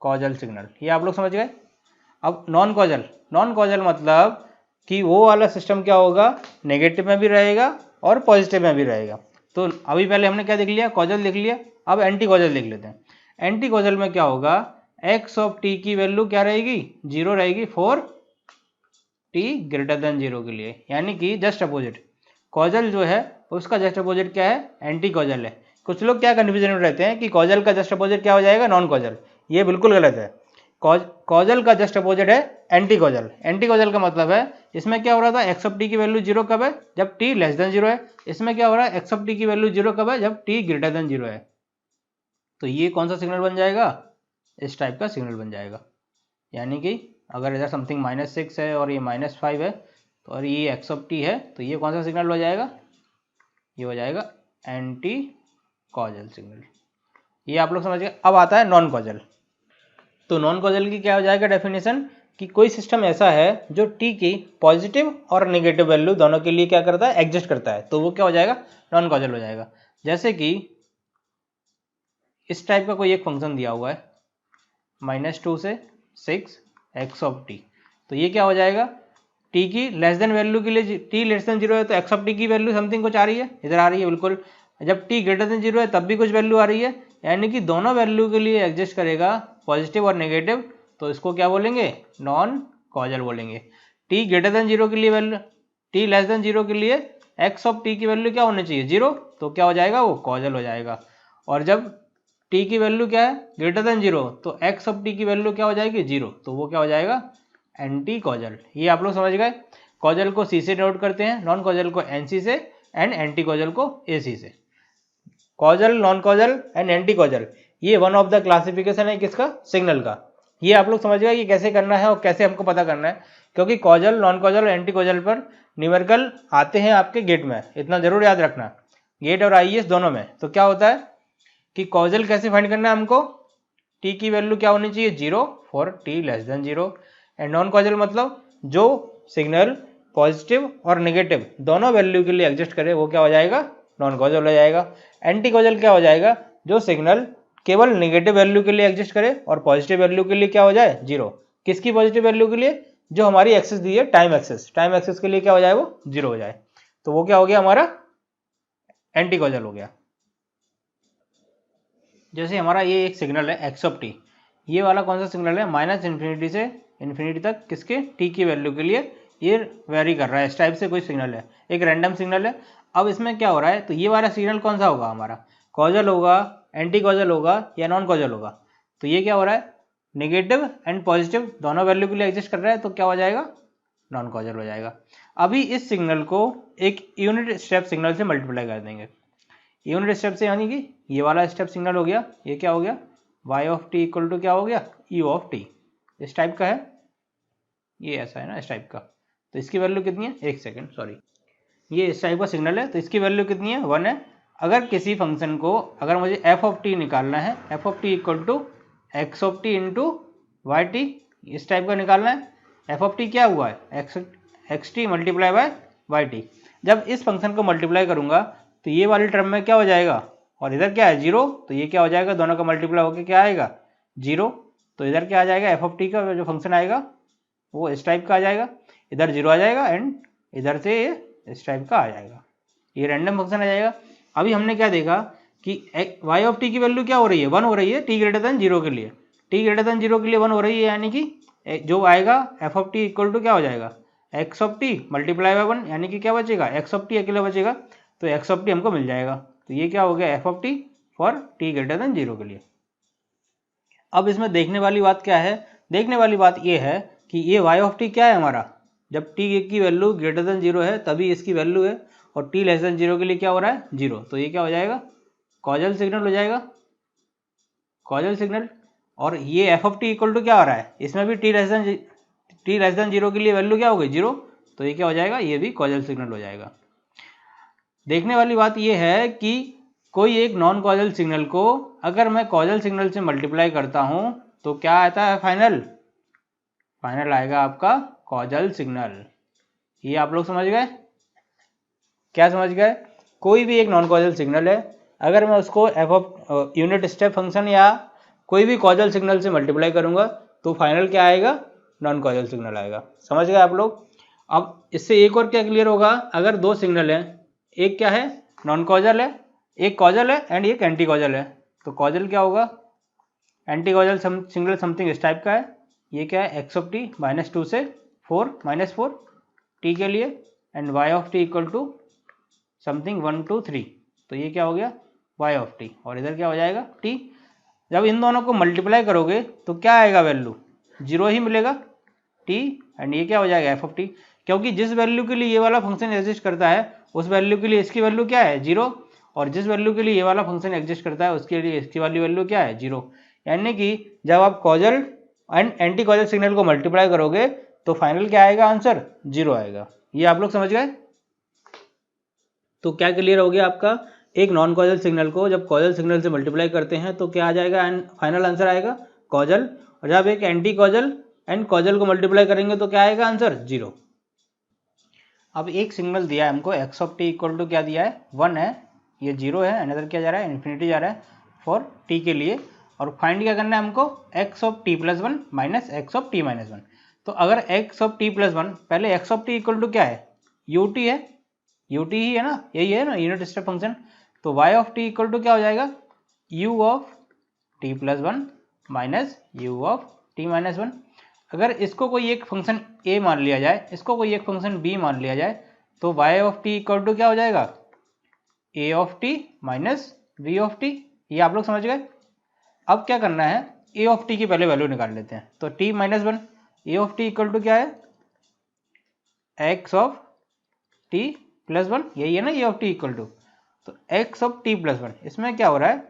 कॉजल सिग्नल। ये आप लोग समझ गए। अब नॉन कॉजल मतलब कि वो वाला सिस्टम क्या होगा, नेगेटिव में भी रहेगा और पॉजिटिव में भी रहेगा। तो अभी पहले हमने क्या देख लिया, कॉजल देख लिया, अब एंटी कॉजल देख लेते हैं। एंटी कॉजल में क्या होगा, एक्स ऑफ टी की वैल्यू क्या रहेगी, 0 रहेगी फॉर टी ग्रेटर देन 0 के लिए, यानी कि जस्ट अपोजिट। कॉजल जो है उसका जस्ट अपोजिट क्या है, एंटी कॉजल है। कुछ लोग क्या कन्फ्यूजन में रहते हैं कि कॉजल का जस्ट अपोजिट क्या हो जाएगा, नॉन कॉजल। ये बिल्कुल गलत है। कॉजल का जस्ट अपोजिट है एंटी कॉजल। एंटी कॉजल का मतलब है, इसमें क्या हो रहा था, एक्स ऑफ टी की वैल्यू 0 कब है, जब टी लेस देन 0 है। इसमें क्या हो रहा है, एक्स ऑफ टी की वैल्यू 0 कब है, जब टी ग्रेटर देन 0 है। तो ये कौन सा सिग्नल बन जाएगा, इस टाइप का सिग्नल बन जाएगा। यानी कि अगर इधर समथिंग -6 है और ये -5 है, तो और ये एक्स ऑफ टी है, तो ये कौन सा सिग्नल हो जाएगा, ये हो जाएगा एंटी कॉजल सिग्नल। ये आप लोग समझ गए। अब आता है नॉन कॉजल। तो नॉन कॉजल की क्या हो जाएगा डेफिनेशन, कि कोई सिस्टम ऐसा है जो टी की पॉजिटिव और नेगेटिव वैल्यू दोनों के लिए क्या करता है, एग्जिस्ट करता है, तो वो क्या हो जाएगा, नॉन कॉजल हो जाएगा। जैसे कि इस टाइप का कोई एक फंक्शन दिया हुआ है, -2 से 6 एक्स ऑफ टी, तो ये क्या हो जाएगा, टी की लेस देन वैल्यू के लिए, टी लेस देन 0 है तो एक्स ऑफ टी की वैल्यू समथिंग कुछ आ रही है, इधर आ रही है बिल्कुल। जब टी ग्रेटर देन 0 है तब भी कुछ वैल्यू आ रही है, यानी कि दोनों वैल्यू के लिए एग्जिस्ट करेगा, पॉजिटिव और नेगेटिव, तो इसको क्या बोलेंगे, नॉन कॉजल बोलेंगे। टी ग्रेटर देन 0 के लिए वैल्यू, टी लेस देन 0 के लिए एक्स ऑफ टी की वैल्यू क्या होनी चाहिए, 0, तो क्या हो जाएगा, वो कॉजल हो जाएगा। और जब टी की वैल्यू क्या है, ग्रेटर देन 0, तो एक्स ऑफ टी की वैल्यू क्या हो जाएगी, 0, तो वो क्या हो जाएगा, एंटी कॉजल। ये आप लोग समझ गए। कॉजल को सी से नोट करते हैं, नॉन कॉजल को एन सी से, एंड एंटी कॉजल को ए सी से। Causal, non causal and anti causal, ये वन ऑफ द क्लासिफिकेशन है किसका, सिग्नल का। ये आप लोग समझ गए कि कैसे करना है और कैसे हमको पता करना है, क्योंकि कॉजल, नॉन कॉजल और एंटी कॉजल पर न्यूमेरिकल आते हैं आपके गेट में, इतना जरूर याद रखना, गेट और आईएएस दोनों में। तो क्या होता है कि कॉजल कैसे फाइंड करना है हमको, टी की वैल्यू क्या होनी चाहिए, 0 for T less than 0। And non causal मतलब जो सिग्नल पॉजिटिव और नेगेटिव दोनों वैल्यू के लिए एग्जिस्ट करे, वो क्या हो जाएगा, नॉन कॉजल हो जाएगा। एंटी कॉजल क्या हो जाएगा, जो सिग्नल केवल नेगेटिव वैल्यू के लिए एग्जिस्ट करे और पॉजिटिव वैल्यू के लिए क्या हो जाए, 0। किसकी पॉजिटिव वैल्यू के लिए, जो हमारी एक्सिस दी है टाइम एक्सिस, टाइम एक्सिस के लिए क्या हो जाए, वो 0 हो जाए, तो वो क्या हो गया, हमारा एंटी कॉजल हो गया। जैसे हमारा ये एक सिग्नल है एक्स ऑफ टी, ये वाला कौन सा सिग्नल है, -∞ से इन्फिनिटी तक किसके, टी की वैल्यू के लिए ये वेरी कर रहा है, इस टाइप से कोई सिग्नल है, एक रैंडम सिग्नल है। अब इसमें क्या हो रहा है, तो ये वाला सिग्नल कौन सा होगा हमारा, कॉजल होगा, एंटी कॉजल होगा या नॉन कॉजल होगा। तो ये क्या हो रहा है, नेगेटिव एंड पॉजिटिव दोनों वैल्यू के लिए एग्जिस्ट कर रहा है, तो क्या हो जाएगा, नॉन कॉजल हो जाएगा। अभी इस सिग्नल को एक यूनिट स्टेप सिग्नल से मल्टीप्लाई कर देंगे, यूनिट स्टेप से, यानी कि ये वाला स्टेप सिग्नल हो गया, ये क्या हो गया, y of T equal to क्या हो गया, u ऑफ टी, इस टाइप का है, ये ऐसा है ना, इस टाइप का। तो इसकी वैल्यू कितनी है, एक सेकेंड सॉरी, ये इस टाइप का सिग्नल है, तो इसकी वैल्यू कितनी है, 1 है। अगर किसी फंक्शन को, अगर मुझे f ऑफ टी निकालना है, f of T equal to x of T into y t, इस टाइप का निकालना है। f ऑफ टी क्या हुआ है, x t multiply by y t. जब इस फंक्शन को मल्टीप्लाई करूंगा तो ये वाली टर्म में क्या हो जाएगा, और इधर क्या है, 0, तो ये क्या हो जाएगा, दोनों का मल्टीप्लाई होकर क्या आएगा, 0, तो इधर क्या आ जाएगा, एफ ऑफ टी का जो फंक्शन आएगा वो इस टाइप का आ जाएगा, इधर 0 आ जाएगा एंड इधर से ये इस टाइप का आ जाएगा, ये रैंडम फंक्शन आ जाएगा। अभी हमने क्या देखा कि y ऑफ टी की वैल्यू क्या हो रही है, 1 हो रही है, टी ग्रेटर देन 0 के लिए, टी ग्रेटर देन 0 के लिए 1 हो रही है, यानी कि जो आएगा f of T equal to क्या हो जाएगा, x of t multiply by 1, यानी कि क्या बचेगा, एक्स ऑफ टी अकेला बचेगा, तो एक्स ऑफ टी हमको मिल जाएगा। तो ये क्या हो गया, f of T for T greater than 0 के लिए। अब इसमें देखने वाली बात क्या है, देखने वाली बात ये है कि ये y ऑफ टी क्या है हमारा, जब t की वैल्यू ग्रेटर देन 0 है तभी इसकी वैल्यू है, और t लेस देन 0 के लिए क्या हो रहा है, 0, तो ये क्या हो जाएगा, कॉजल सिग्नल हो जाएगा, कॉजल सिग्नल। और ये f of T equal to क्या हो रहा है, इसमें भी t लेस देन 0 के लिए वैल्यू क्या हो गई, 0, तो ये क्या हो जाएगा, ये भी कॉजल सिग्नल हो जाएगा। देखने वाली बात यह है कि कोई एक नॉन कॉजल सिग्नल को अगर मैं कॉजल सिग्नल से मल्टीप्लाई करता हूं तो क्या आता है, फाइनल आएगा आपका कॉजल सिग्नल। ये आप लोग समझ गए, क्या समझ गए, कोई भी एक नॉन कॉजल सिग्नल है, अगर मैं उसको F of unit step function या कोई भी कॉजल सिग्नल से मल्टीप्लाई करूंगा तो फाइनल क्या आएगा, नॉन कॉजल सिग्नल आएगा। समझ गए आप लोग। अब इससे एक और क्या क्लियर होगा, अगर दो सिग्नल है, एक क्या है नॉन कॉजल है, एक कॉजल है एंड एक एंटी कॉजल है, तो कॉजल क्या होगा, एंटी कॉजल सिग्नल समथिंग इस टाइप का है, ये क्या है एक्स ऑफ टी -2 से 4 -4 टी के लिए, and y of T equal to something 1 2 3, तो ये क्या हो गया वाई ऑफ टी, और इधर क्या हो जाएगा टी। जब इन दोनों को मल्टीप्लाई करोगे तो क्या आएगा वैल्यू, 0 ही मिलेगा टी, एंड ये क्या हो जाएगा एफ ऑफ टी, क्योंकि जिस वैल्यू के लिए ये वाला फंक्शन एग्जिस्ट करता है उस वैल्यू के लिए इसकी वैल्यू क्या है 0, और जिस वैल्यू के लिए ये वाला फंक्शन एग्जिस्ट करता है उसके लिए इसकी वाली वैल्यू क्या है 0। यानी कि जब आप causal and anti causal signal को मल्टीप्लाई करोगे तो फाइनल क्या आएगा आंसर 0 आएगा। ये आप लोग समझ गए। तो क्या क्लियर हो गया आपका, एक नॉन कॉजल सिग्नल को जब कॉजल सिग्नल से मल्टीप्लाई करते हैं तो क्या आ जाएगा, फाइनल आंसर आएगा कॉजल, और जब एक एंटी कॉजल एंड कॉजल को मल्टीप्लाई करेंगे तो क्या आएगा आंसर 0। अब एक सिग्नल दिया है हमको x of T equal to क्या दिया है 1 है, ये 0 है, अनदर क्या जा रहा है इन्फिनिटी जा रहा है फॉर टी के लिए, और फाइंड क्या करना है हमको x of t plus 1 minus x of T minus 1। तो अगर एक्स ऑफ टी प्लस 1, पहले x of T equal to क्या है यू टी है, यू टी ही है ना, यही है ना यूनिट स्टेप फंक्शन, तो Y of T equal to क्या हो जाएगा u of t plus 1 minus u of T minus 1। अगर इसको कोई एक फंक्शन ए मान लिया जाए, इसको कोई एक फंक्शन बी मान लिया जाए, तो Y of T equal to क्या हो जाएगा A of T minus B of T. ये आप लोग समझ गए। अब क्या करना है, ए ऑफ टी की पहले वैल्यू निकाल लेते हैं, तो t minus 1, a of T equal to क्या है एक्स ऑफ टी प्लस 1, यही है ना ए ऑफ टी इक्वल टू, तो एक्स ऑफ टी प्लस 1, इसमें क्या हो रहा है,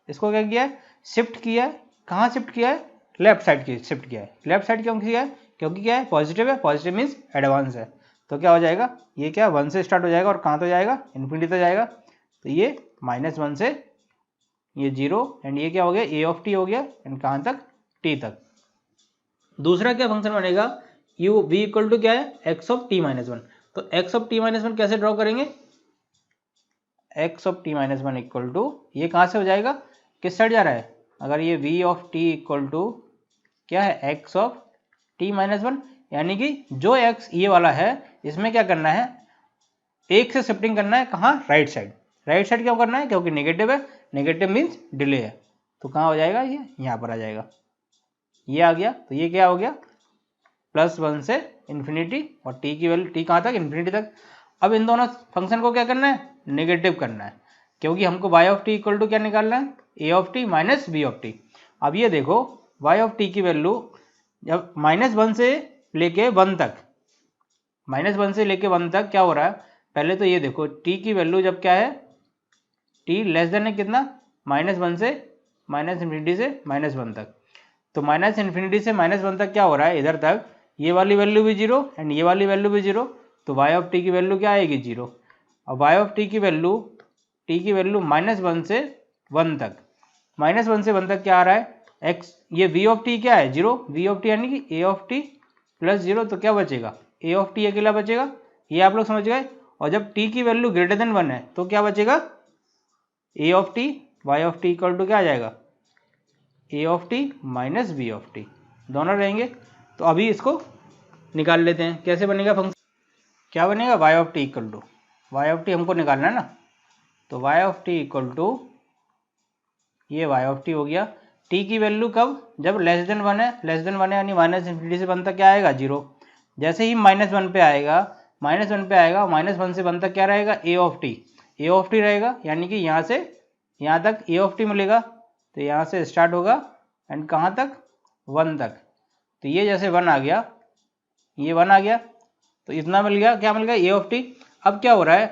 इसको क्या किया है शिफ्ट किया है, कहाँ शिफ्ट किया है लेफ्ट साइड की शिफ्ट किया है। लेफ्ट साइड क्यों किया है, क्योंकि क्या है पॉजिटिव है, पॉजिटिव मीन्स एडवांस है, तो क्या हो जाएगा ये क्या 1 से स्टार्ट हो जाएगा और कहाँ तक जाएगा इन्फिनिटी तक जाएगा, तो ये -1 से ये 0, एंड ये क्या हो गया ए ऑफ टी हो गया, एंड कहाँ तक टी तक। दूसरा क्या फंक्शन बनेगा यू वी इक्वल टू क्या है एक्स ऑफ टी माइनस 1, तो एक्स ऑफ टी माइनस 1 कैसे ड्रॉ करेंगे, x of T minus 1 equal to ये कहाँ से हो जाएगा किस साइड जा रहा है, अगर ये v of T equal to क्या है एक्स ऑफ टी माइनस 1, यानी कि जो एक्स ये वाला है इसमें क्या करना है एक से शिफ्टिंग करना है, कहाँ राइट साइड। राइट साइड क्यों करना है, क्योंकि नेगेटिव है, नेगेटिव मीन्स डिले है, तो कहाँ हो जाएगा ये यहाँ पर आ जाएगा, ये आ गया, तो ये क्या हो गया +1 से इन्फिनिटी, और टी की वैल्यू टी कहाँ तक इन्फिनिटी तक। अब इन दोनों फंक्शन को क्या करना है नेगेटिव करना है, क्योंकि हमको Y of T equal to क्या निकालना है A of T minus B of T. अब ये देखो वाई ऑफ टी की वैल्यू जब -1 से लेके 1 तक, -1 से लेके 1 तक क्या हो रहा है, पहले तो ये देखो टी की वैल्यू जब क्या है टी लेस देन है कितना -1 से -इन्फिनिटी से -1 तक, तो -इन्फिनिटी से -1 तक क्या हो रहा है इधर तक ये वाली वैल्यू भी 0 एंड ये वाली वैल्यू भी 0, तो वाई ऑफ टी की वैल्यू क्या आएगी 0। और वाई ऑफ टी की वैल्यू -1 से 1 तक, -1 से 1 तक क्या आ रहा है एक्स, ये वी ऑफ टी क्या है 0, वी ऑफ टी यानी कि ए ऑफ टी प्लस 0, तो क्या बचेगा ए ऑफ टी अकेला बचेगा, ये आप लोग समझ गए। और जब टी की वैल्यू ग्रेटर देन 1 है तो क्या बचेगा A of T, Y of T equal to क्या आ जाएगा A of T minus B of T, दोनों रहेंगे। तो अभी इसको निकाल लेते हैं, कैसे बनेगा फंक्शन, क्या बनेगा y of T equal to, y of t हमको निकालना है ना, तो Y of T equal to ये वाई ऑफ टी हो गया, टी की वैल्यू कब जब लेस देन 1 है, लेस देन 1 है यानी -इन्फिनिटी से 1 तक क्या आएगा 0, जैसे ही -1 पे आएगा, -1 पे आएगा, -1 से 1 तक क्या रहेगा ए ऑफ टी रहेगा, यानी कि यहाँ से यहाँ तक ए ऑफ टी मिलेगा, तो यहाँ से स्टार्ट होगा एंड कहाँ तक 1 तक, तो ये जैसे 1 आ गया, ये 1 आ गया, तो इतना मिल गया, क्या मिल गया ए ऑफ टी। अब क्या हो रहा है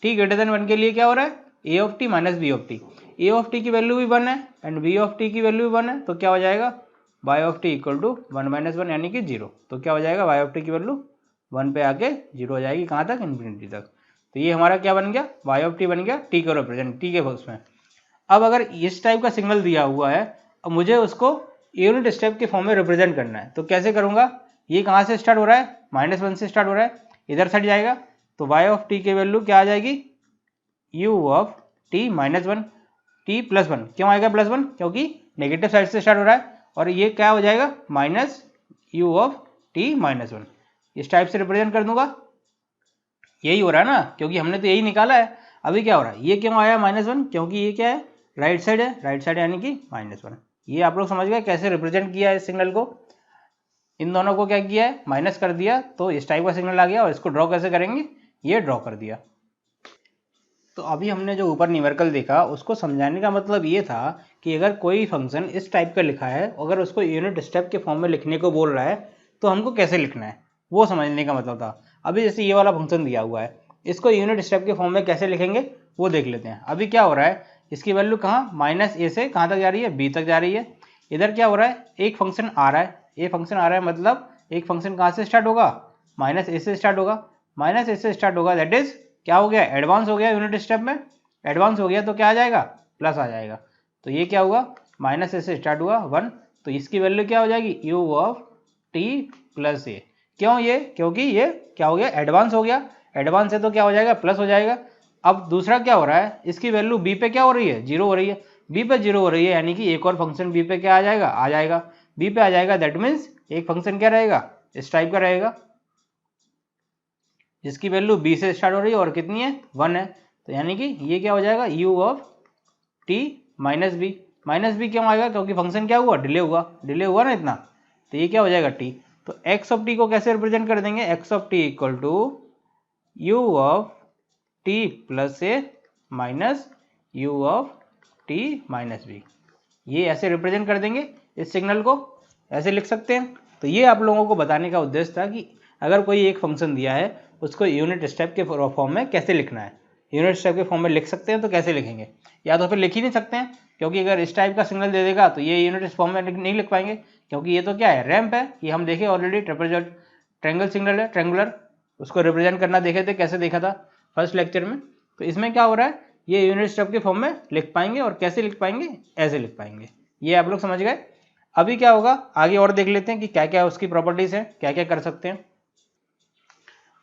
टी ग्रेटर देन 1 के लिए क्या हो रहा है A of T minus B of T, A of T की वैल्यू भी 1 है एंड बी ऑफ टी की वैल्यू भी 1 है, तो क्या हो जाएगा Y of T equal to 1 - 1 यानी कि 0, तो क्या हो जाएगा वाई ऑफ टी की वैल्यू 1 पे आके 0 हो जाएगी, कहाँ तक इन्फिनिटी तक। तो ये हमारा क्या बन गया वाई ऑफ टी बन गया टी को रिप्रेजेंट टी के उसमें। अब अगर इस टाइप का सिग्नल दिया हुआ है, अब मुझे उसको यूनिट स्टेप के फॉर्म में रिप्रेजेंट करना है, तो कैसे करूँगा, ये कहाँ से स्टार्ट हो रहा है -1 से स्टार्ट हो रहा है, इधर साइड जाएगा, तो वाई ऑफ टी की वैल्यू क्या आ जाएगी u of t minus one, t plus one. क्यों आएगा प्लस वन? क्योंकि नेगेटिव साइड से स्टार्ट हो रहा है, और ये क्या हो जाएगा minus u of t minus one. इस टाइप से रिप्रेजेंट कर दूंगा। यही हो रहा है ना, क्योंकि हमने तो यही निकाला है। अभी क्या हो रहा है, ये क्यों आया माइनस वन? क्योंकि ये क्या है, राइट साइड है, राइट साइड यानी कि माइनस वन। ये आप लोग समझ गए कैसे रिप्रेजेंट किया है इस सिग्नल को। इन दोनों को क्या किया है, माइनस कर दिया, तो इस टाइप का सिग्नल आ गया। और इसको ड्रॉ कैसे करेंगे, ये ड्रॉ कर दिया। तो अभी हमने जो ऊपर न्यूमेरिकल देखा उसको समझाने का मतलब ये था कि अगर कोई फंक्शन इस टाइप का लिखा है, अगर उसको यूनिट स्टेप के फॉर्म में लिखने को बोल रहा है तो हमको कैसे लिखना है, वो समझने का मतलब था। अभी जैसे ये वाला फंक्शन दिया हुआ है, इसको यूनिट स्टेप के फॉर्म में कैसे लिखेंगे वो देख लेते हैं। अभी क्या हो रहा है, इसकी वैल्यू कहाँ, माइनस ए से कहाँ तक जा रही है, बी तक जा रही है। इधर क्या हो रहा है, एक फंक्शन आ रहा है, ये फंक्शन आ रहा है, मतलब एक फंक्शन कहाँ से स्टार्ट होगा, माइनस ए से स्टार्ट होगा। माइनस ए से स्टार्ट होगा, दैट इज क्या हो गया, एडवांस हो गया यूनिट स्टेप में। एडवांस हो गया तो क्या आ जाएगा, प्लस आ जाएगा। तो ये क्या हुआ, माइनस ए से स्टार्ट हुआ वन, तो इसकी वैल्यू क्या हो जाएगी, यू ऑफ टी प्लस ए। क्यों ये, क्योंकि ये क्या हो गया, एडवांस हो गया। एडवांस है तो क्या हो जाएगा, प्लस हो जाएगा। अब दूसरा क्या हो रहा है, इसकी वैल्यू बी पे क्या हो रही है, जीरो हो रही है। बी पे जीरो हो रही है यानी कि एक और फंक्शन बी पे क्या आ जाएगा, आ जाएगा, बी पे आ जाएगा। दैट मीन्स एक फंक्शन क्या रहेगा, इस टाइप का रहेगा, जिसकी वैल्यू बी से स्टार्ट हो रही है और कितनी है, वन है। तो यानी कि ये क्या हो जाएगा, u of t minus b. Minus b क्यों आएगा, क्योंकि फंक्शन क्या हुआ, डिले हुआ, डिले हुआ ना इतना, तो ये क्या हो जाएगा t। तो x ऑफ t को कैसे रिप्रेजेंट कर देंगे, x of t equal to u of t plus a minus u of t minus b. ये ऐसे रिप्रेजेंट कर देंगे इस सिग्नल को, ऐसे लिख सकते हैं। तो ये आप लोगों को बताने का उद्देश्य था कि अगर कोई एक फंक्शन दिया है उसको यूनिट स्टेप के फॉर्म में कैसे लिखना है। यूनिट स्टेप के फॉर्म में लिख सकते हैं तो कैसे लिखेंगे, या तो फिर लिख ही नहीं सकते हैं, क्योंकि अगर इस टाइप का सिग्नल दे देगा तो ये यूनिट फॉर्म में नहीं लिख पाएंगे, क्योंकि ये तो क्या है, रैंप है। ये हम देखे ऑलरेडी, ट्रेंगल सिग्नल है, ट्रेंगुलर, उसको रिप्रेजेंट करना देखे थे, कैसे देखा था फर्स्ट लेक्चर में। तो इसमें क्या हो रहा है, ये यूनिट स्टेप के फॉर्म में लिख पाएंगे, और कैसे लिख पाएंगे, ऐसे लिख पाएंगे। ये आप लोग समझ गए। अभी क्या होगा, आगे और देख लेते हैं कि क्या क्या उसकी प्रॉपर्टीज है, क्या क्या कर सकते हैं।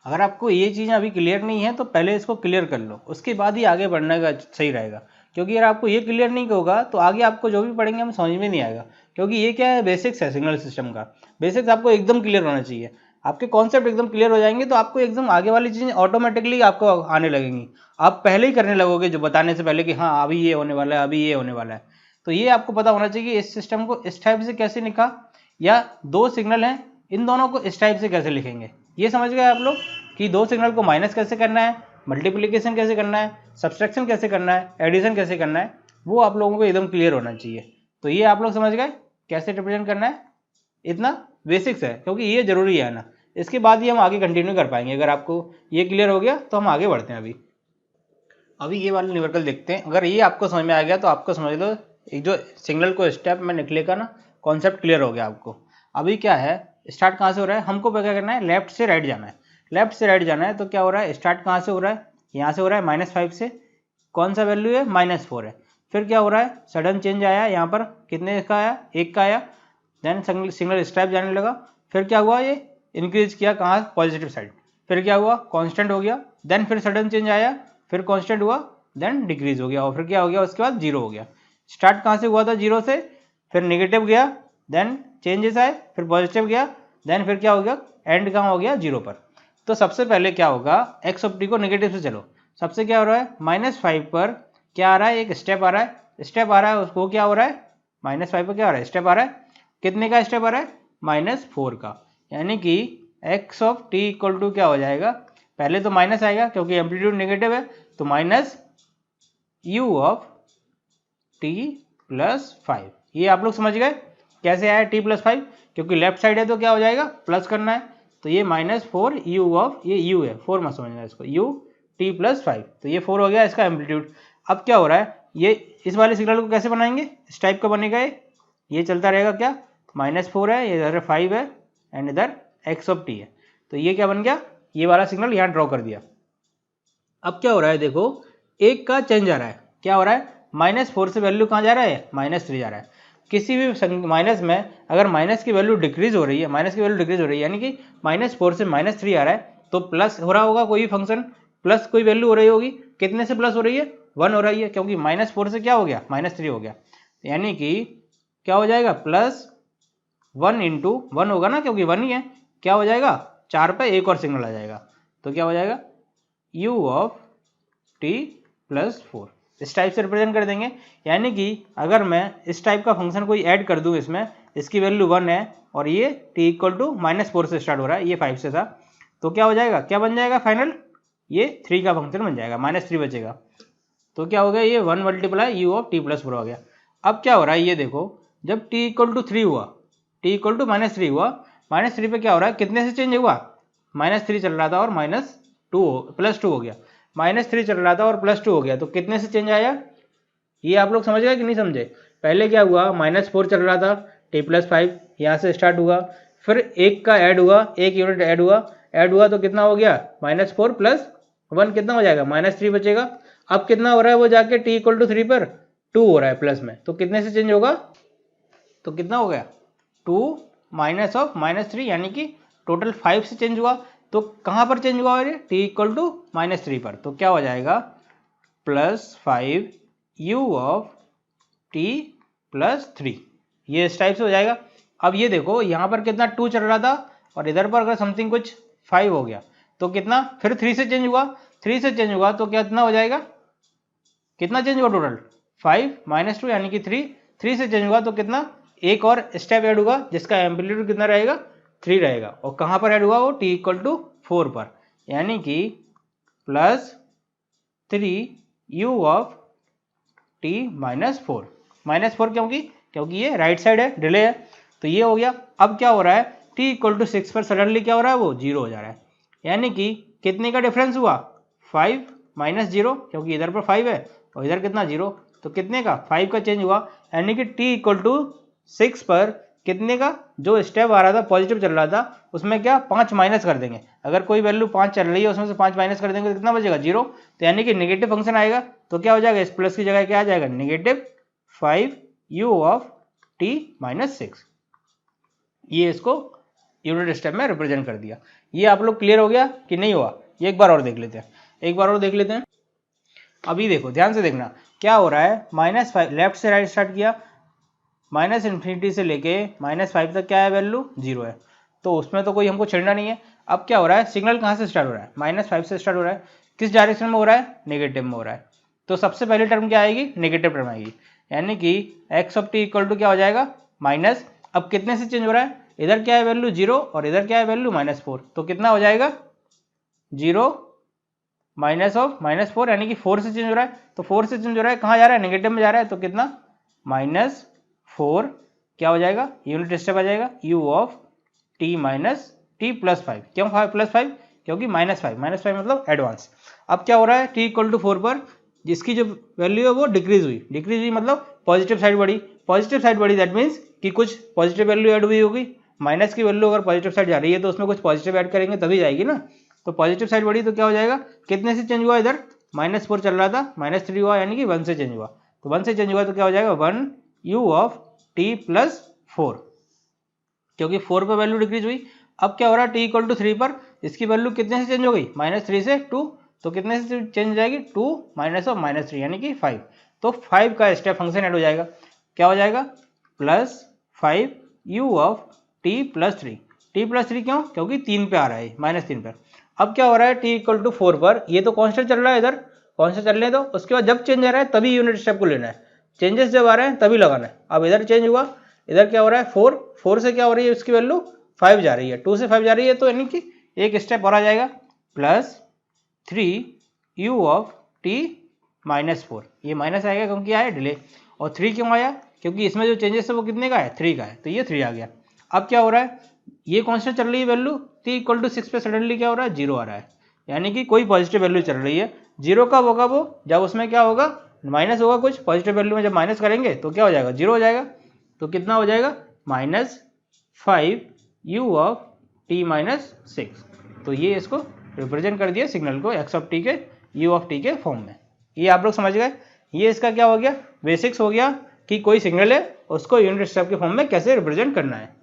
अगर आपको ये चीज़ें अभी क्लियर नहीं है तो पहले इसको क्लियर कर लो, उसके बाद ही आगे बढ़ने का सही रहेगा। क्योंकि अगर आपको ये क्लियर नहीं होगा तो आगे आपको जो भी पढ़ेंगे हम समझ में नहीं आएगा, क्योंकि ये क्या है, बेसिक्स है सिग्नल सिस्टम का। बेसिक्स आपको एकदम क्लियर होना चाहिए। आपके कॉन्सेप्ट एकदम क्लियर हो जाएंगे तो आपको एकदम आगे वाली चीज़ें ऑटोमेटिकली आपको आने लगेंगी। आप पहले ही करने लगोगे जो बताने से पहले कि हाँ अभी ये होने वाला है, अभी ये होने वाला है। तो ये आपको पता होना चाहिए कि इस सिस्टम को इस टाइप से कैसे लिखा, या दो सिग्नल हैं इन दोनों को इस टाइप से कैसे लिखेंगे। ये समझ गए आप लोग कि दो सिग्नल को माइनस कैसे करना है, मल्टीप्लिकेशन कैसे करना है, सब्सट्रैक्शन कैसे करना है, एडिशन कैसे करना है, वो आप लोगों को एकदम क्लियर होना चाहिए। तो ये आप लोग समझ गए कैसे रिप्रेजेंट करना है, इतना बेसिक्स है, क्योंकि ये जरूरी है ना। इसके बाद ही हम आगे कंटिन्यू कर पाएंगे। अगर आपको ये क्लियर हो गया तो हम आगे बढ़ते हैं। अभी ये वाला न्यूमेरिकल देखते हैं। अगर ये आपको समझ में आ गया तो आपको समझ लो एक जो सिग्नल को स्टेप में निकले का ना कॉन्सेप्ट क्लियर हो गया आपको। अभी क्या है, स्टार्ट कहाँ से हो रहा है, हमको क्या करना है, लेफ्ट से राइट जाना है। लेफ्ट से राइट जाना है तो क्या हो रहा है, स्टार्ट कहाँ से हो रहा है, यहाँ से हो रहा है -5 से। कौन सा वैल्यू है, -4 है। फिर क्या हो रहा है, सडन चेंज आया, यहाँ पर कितने का आया, 1 का आया। देन सिग्नल स्टेप जाने लगा। फिर क्या हुआ, ये इंक्रीज किया कहाँ, पॉजिटिव साइड। फिर क्या हुआ, कांस्टेंट हो गया। देन फिर सडन चेंज आया, फिर कांस्टेंट हुआ, देन डिक्रीज हो गया, और फिर क्या हो गया, उसके बाद 0 हो गया। स्टार्ट कहाँ से हुआ था, 0 से, फिर नेगेटिव गया, देन चेंजेस आए, फिर पॉजिटिव गया, देन फिर क्या हो गया, एंड कहाँ हो गया, 0 पर। तो सबसे पहले क्या होगा, एक्स ऑफ टी को नेगेटिव से चलो। सबसे क्या हो रहा है, -5 पर क्या आ रहा है, एक स्टेप आ रहा है। स्टेप आ रहा है, उसको क्या हो रहा है, -5 पर क्या हो रहा है, स्टेप आ रहा है। कितने का स्टेप आ रहा है, -4 का। यानी कि x of T equal to क्या हो जाएगा, पहले तो माइनस आएगा क्योंकि एम्पलीट्यूड नेगेटिव है, तो minus u of t plus 5। ये आप लोग समझ गए कैसे आया t प्लस 5, क्योंकि लेफ्ट साइड है तो क्या हो जाएगा, प्लस करना है। तो ये -4 u ऑफ, ये u है, 4 मत समझना इसको, u t प्लस 5। तो ये 4 हो गया इसका एम्पलीट्यूड। अब क्या हो रहा है, ये इस वाले सिग्नल को कैसे बनाएंगे, इस टाइप का बनेगा। ये चलता रहेगा क्या, -4 है, ये इधर 5 है, एंड इधर x ऑफ t है। तो ये क्या बन गया, ये वाला सिग्नल यहाँ ड्रॉ कर दिया। अब क्या हो रहा है, देखो एक का चेंज आ रहा है। क्या हो रहा है, -4 से वैल्यू कहाँ जा रहा है, -3 जा रहा है। किसी भी माइनस में अगर माइनस की वैल्यू डिक्रीज हो रही है, माइनस की वैल्यू डिक्रीज हो रही है, यानी कि -4 से -3 आ रहा है, तो प्लस हो रहा होगा कोई फंक्शन, प्लस कोई वैल्यू हो रही होगी। कितने से प्लस हो रही है, 1 हो रही है, क्योंकि -4 से क्या हो गया, -3 हो गया। यानी कि क्या हो जाएगा, +1 × 1 होगा ना, क्योंकि 1 ही है, क्या हो जाएगा 4 पे एक और सिग्नल आ जाएगा, तो क्या हो जाएगा u(t+4) इस टाइप से रिप्रेजेंट कर देंगे। यानी कि अगर मैं इस टाइप का फंक्शन कोई ऐड कर दूं इसमें, इसकी वैल्यू 1 है और ये t = -4 से स्टार्ट हो रहा है, ये 5 से था, तो क्या हो जाएगा, क्या बन जाएगा फाइनल, ये 3 का फंक्शन बन जाएगा, -3 बचेगा, तो क्या हो गया, ये 1 × u(t+4) हो गया। अब क्या हो रहा है ये देखो, जब t = 3 हुआ, t = -3 हुआ, -3 पे क्या हो रहा है, कितने से चेंज हुआ, -3 चल रहा था और +2 हो गया, -3 चल रहा था और +2 हो गया, तो कितने से चेंज आया, ये आप लोग समझ गए कि नहीं समझे। पहले क्या हुआ, -4 चल रहा था, t+5 यहाँ से स्टार्ट हुआ, फिर एक का ऐड हुआ, एक यूनिट ऐड हुआ तो कितना हो गया, -4 + 1 कितना हो जाएगा, -3 बचेगा। अब कितना हो रहा है वो जाके t = 3 पर 2 हो रहा है प्लस में, तो कितने से चेंज होगा, तो कितना हो गया 2 -3, यानी कि टोटल 5 से चेंज हुआ। तो कहाँ पर चेंज हुआ है, t = -3 पर, तो क्या हो जाएगा +5 u(t+3), ये इस टाइप से हो जाएगा। अब ये देखो यहाँ पर कितना 2 चल रहा था और इधर पर अगर समथिंग कुछ 5 हो गया, तो कितना फिर 3 से चेंज हुआ, 3 से चेंज हुआ तो कितना हो जाएगा, कितना चेंज हुआ टोटल 5 -2, यानी कि 3 से चेंज हुआ तो कितना, एक और स्टेप ऐड हुआ जिसका एम्पलीट्यूड कितना रहेगा, 3 रहेगा, और कहाँ पर ऐड हुआ वो t = 4 पर, यानी कि +3 u(t−4), -4 क्योंकि ये राइट साइड है, डिले है, तो ये हो गया। अब क्या हो रहा है, t = 6 पर सडनली क्या हो रहा है, वो 0 हो जा रहा है, यानी कि कितने का डिफरेंस हुआ, 5 - 0, क्योंकि इधर पर 5 है और इधर कितना 0, तो कितने का 5 का चेंज हुआ, यानी कि t = 6 पर कितने का, जो स्टेप आ रहा था पॉजिटिव चल रहा था उसमें क्या 5 माइनस कर देंगे, अगर कोई वैल्यू 5 चल रही है उसमें से 5 माइनस कर देंगे तो कितना बचेगा 0, तो यानी कि नेगेटिव फंक्शन आएगा, तो क्या हो जाएगा, इस प्लस की जगह क्या आ जाएगा, -5 u(t−6), ये इसको यूनिट स्टेप में रिप्रेजेंट कर दिया। ये आप लोग क्लियर हो गया कि नहीं हुआ, ये एक बार और देख लेते हैं, अभी देखो ध्यान से देखना क्या हो रहा है, -5 लेफ्ट से राइट स्टार्ट किया, -∞ से लेके -5 तक क्या है वैल्यू 0 है, तो उसमें तो कोई हमको छेड़ना नहीं है। अब क्या हो रहा है, सिग्नल कहाँ से स्टार्ट हो रहा है, -5 से स्टार्ट हो रहा है, किस डायरेक्शन में हो रहा है, नेगेटिव में हो रहा है, तो सबसे पहली टर्म क्या आएगी, नेगेटिव टर्म आएगी, यानी कि x(t) = क्या हो जाएगा माइनस, अब कितने से चेंज हो रहा है, इधर क्या है वैल्यू 0 और इधर क्या है वैल्यू -4, तो कितना हो जाएगा 0 -4, यानी कि 4 से चेंज हो रहा है, तो 4 से चेंज हो रहा है, कहाँ जा रहा है, नेगेटिव में जा रहा है, तो कितना -4 क्या हो जाएगा, यूनिट स्टेप आ जाएगा u(t−t+5), क्यों +5, क्योंकि -5 मतलब एडवांस। अब क्या हो रहा है, t = 4 पर जिसकी जो वैल्यू है वो डिक्रीज हुई मतलब पॉजिटिव साइड बढ़ी, दैट मीन्स कि कुछ पॉजिटिव वैल्यू ऐड हुई होगी, माइनस की वैल्यू अगर पॉजिटिव साइड जा रही है तो उसमें कुछ पॉजिटिव ऐड करेंगे तभी जाएगी ना, तो पॉजिटिव साइड बढ़ी तो क्या हो जाएगा, कितने से चेंज हुआ, इधर -4 चल रहा था, -3 हुआ, यानी कि 1 से चेंज हुआ, तो 1 से चेंज हुआ तो क्या हो जाएगा 1 u(t+4), क्योंकि 4 पर वैल्यू डिक्रीज हुई। अब क्या हो रहा है, t = 3 पर इसकी वैल्यू कितने से चेंज हो गई, -3 से 2, तो कितने से चेंज हो जाएगी 2 -3, यानी कि 5, तो 5 का स्टेप फंक्शन ऐड हो जाएगा, क्या हो जाएगा +5 u(t+3), t+3 क्यों, क्योंकि 3 पे आ रहा है, -3 पर। अब क्या हो रहा है, t = 4 पर ये तो कांस्टेंट चल रहा है, इधर कांस्टेंट चलने दो, उसके बाद जब चेंज आ रहा है तभी यूनिट स्टेप को लेना है, चेंजेस जब आ रहे हैं तभी लगाना है। अब इधर चेंज हुआ, इधर क्या हो रहा है 4 से क्या हो रही है, उसकी वैल्यू 5 जा रही है, 2 से 5 जा रही है, तो यानी कि एक स्टेप और आ जाएगा +3 u(t−4), ये माइनस आएगा क्योंकि आया डिले, और 3 क्यों आया, क्योंकि इसमें जो चेंजेस है वो कितने का है, 3 का है, तो ये 3 आ गया। अब क्या हो रहा है, ये कांस्टेंट चल रही है वैल्यू, t = 6 पे सडनली क्या हो रहा है, 0 आ रहा है, यानी कि कोई पॉजिटिव वैल्यू चल रही है। 0 कब होगा, वो जब उसमें क्या होगा, माइनस होगा, कुछ पॉजिटिव वैल्यू में जब माइनस करेंगे तो क्या हो जाएगा 0 हो जाएगा, तो कितना हो जाएगा -5 u(t−6), तो ये इसको रिप्रेजेंट कर दिया सिग्नल को x(t) के u(t) के फॉर्म में। ये आप लोग समझ गए, ये इसका क्या हो गया, बेसिक्स हो गया कि कोई सिग्नल है उसको यूनिट स्टेप के फॉर्म में कैसे रिप्रेजेंट करना है।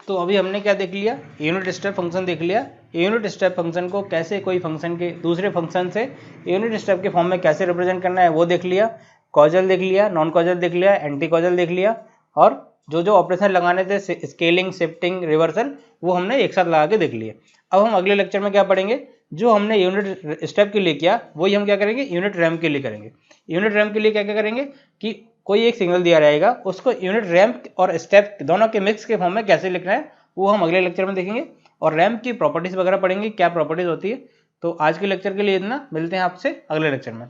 तो अभी हमने क्या देख लिया, यूनिट स्टेप फंक्शन देख लिया। यूनिट स्टेप फंक्शन को कैसे कोई फंक्शन के दूसरे फंक्शन से यूनिट स्टेप के फॉर्म में कैसे रिप्रेजेंट करना है वो देख लिया। कॉजल देख लिया, नॉन कॉजल देख लिया, एंटी कॉजल देख लिया, और जो जो ऑपरेशन लगाने थे स्केलिंग, शिफ्टिंग, रिवर्सल, वो हमने एक साथ लगा के देख लिए। अब हम अगले लेक्चर में क्या पढ़ेंगे, जो हमने यूनिट स्टेप के लिए किया वही हम क्या करेंगे यूनिट रैम्प के लिए करेंगे। यूनिट रैम्प के लिए क्या क्या करेंगे कि कोई एक सिग्नल दिया रहेगा, उसको यूनिट रैम्प और स्टेप दोनों के मिक्स के फॉर्म में कैसे लिखना है वो हम अगले लेक्चर में देखेंगे। और रैम्प की प्रॉपर्टीज वगैरह पढ़ेंगे, क्या प्रॉपर्टीज होती है। तो आज के लेक्चर के लिए इतना, मिलते हैं आपसे अगले लेक्चर में।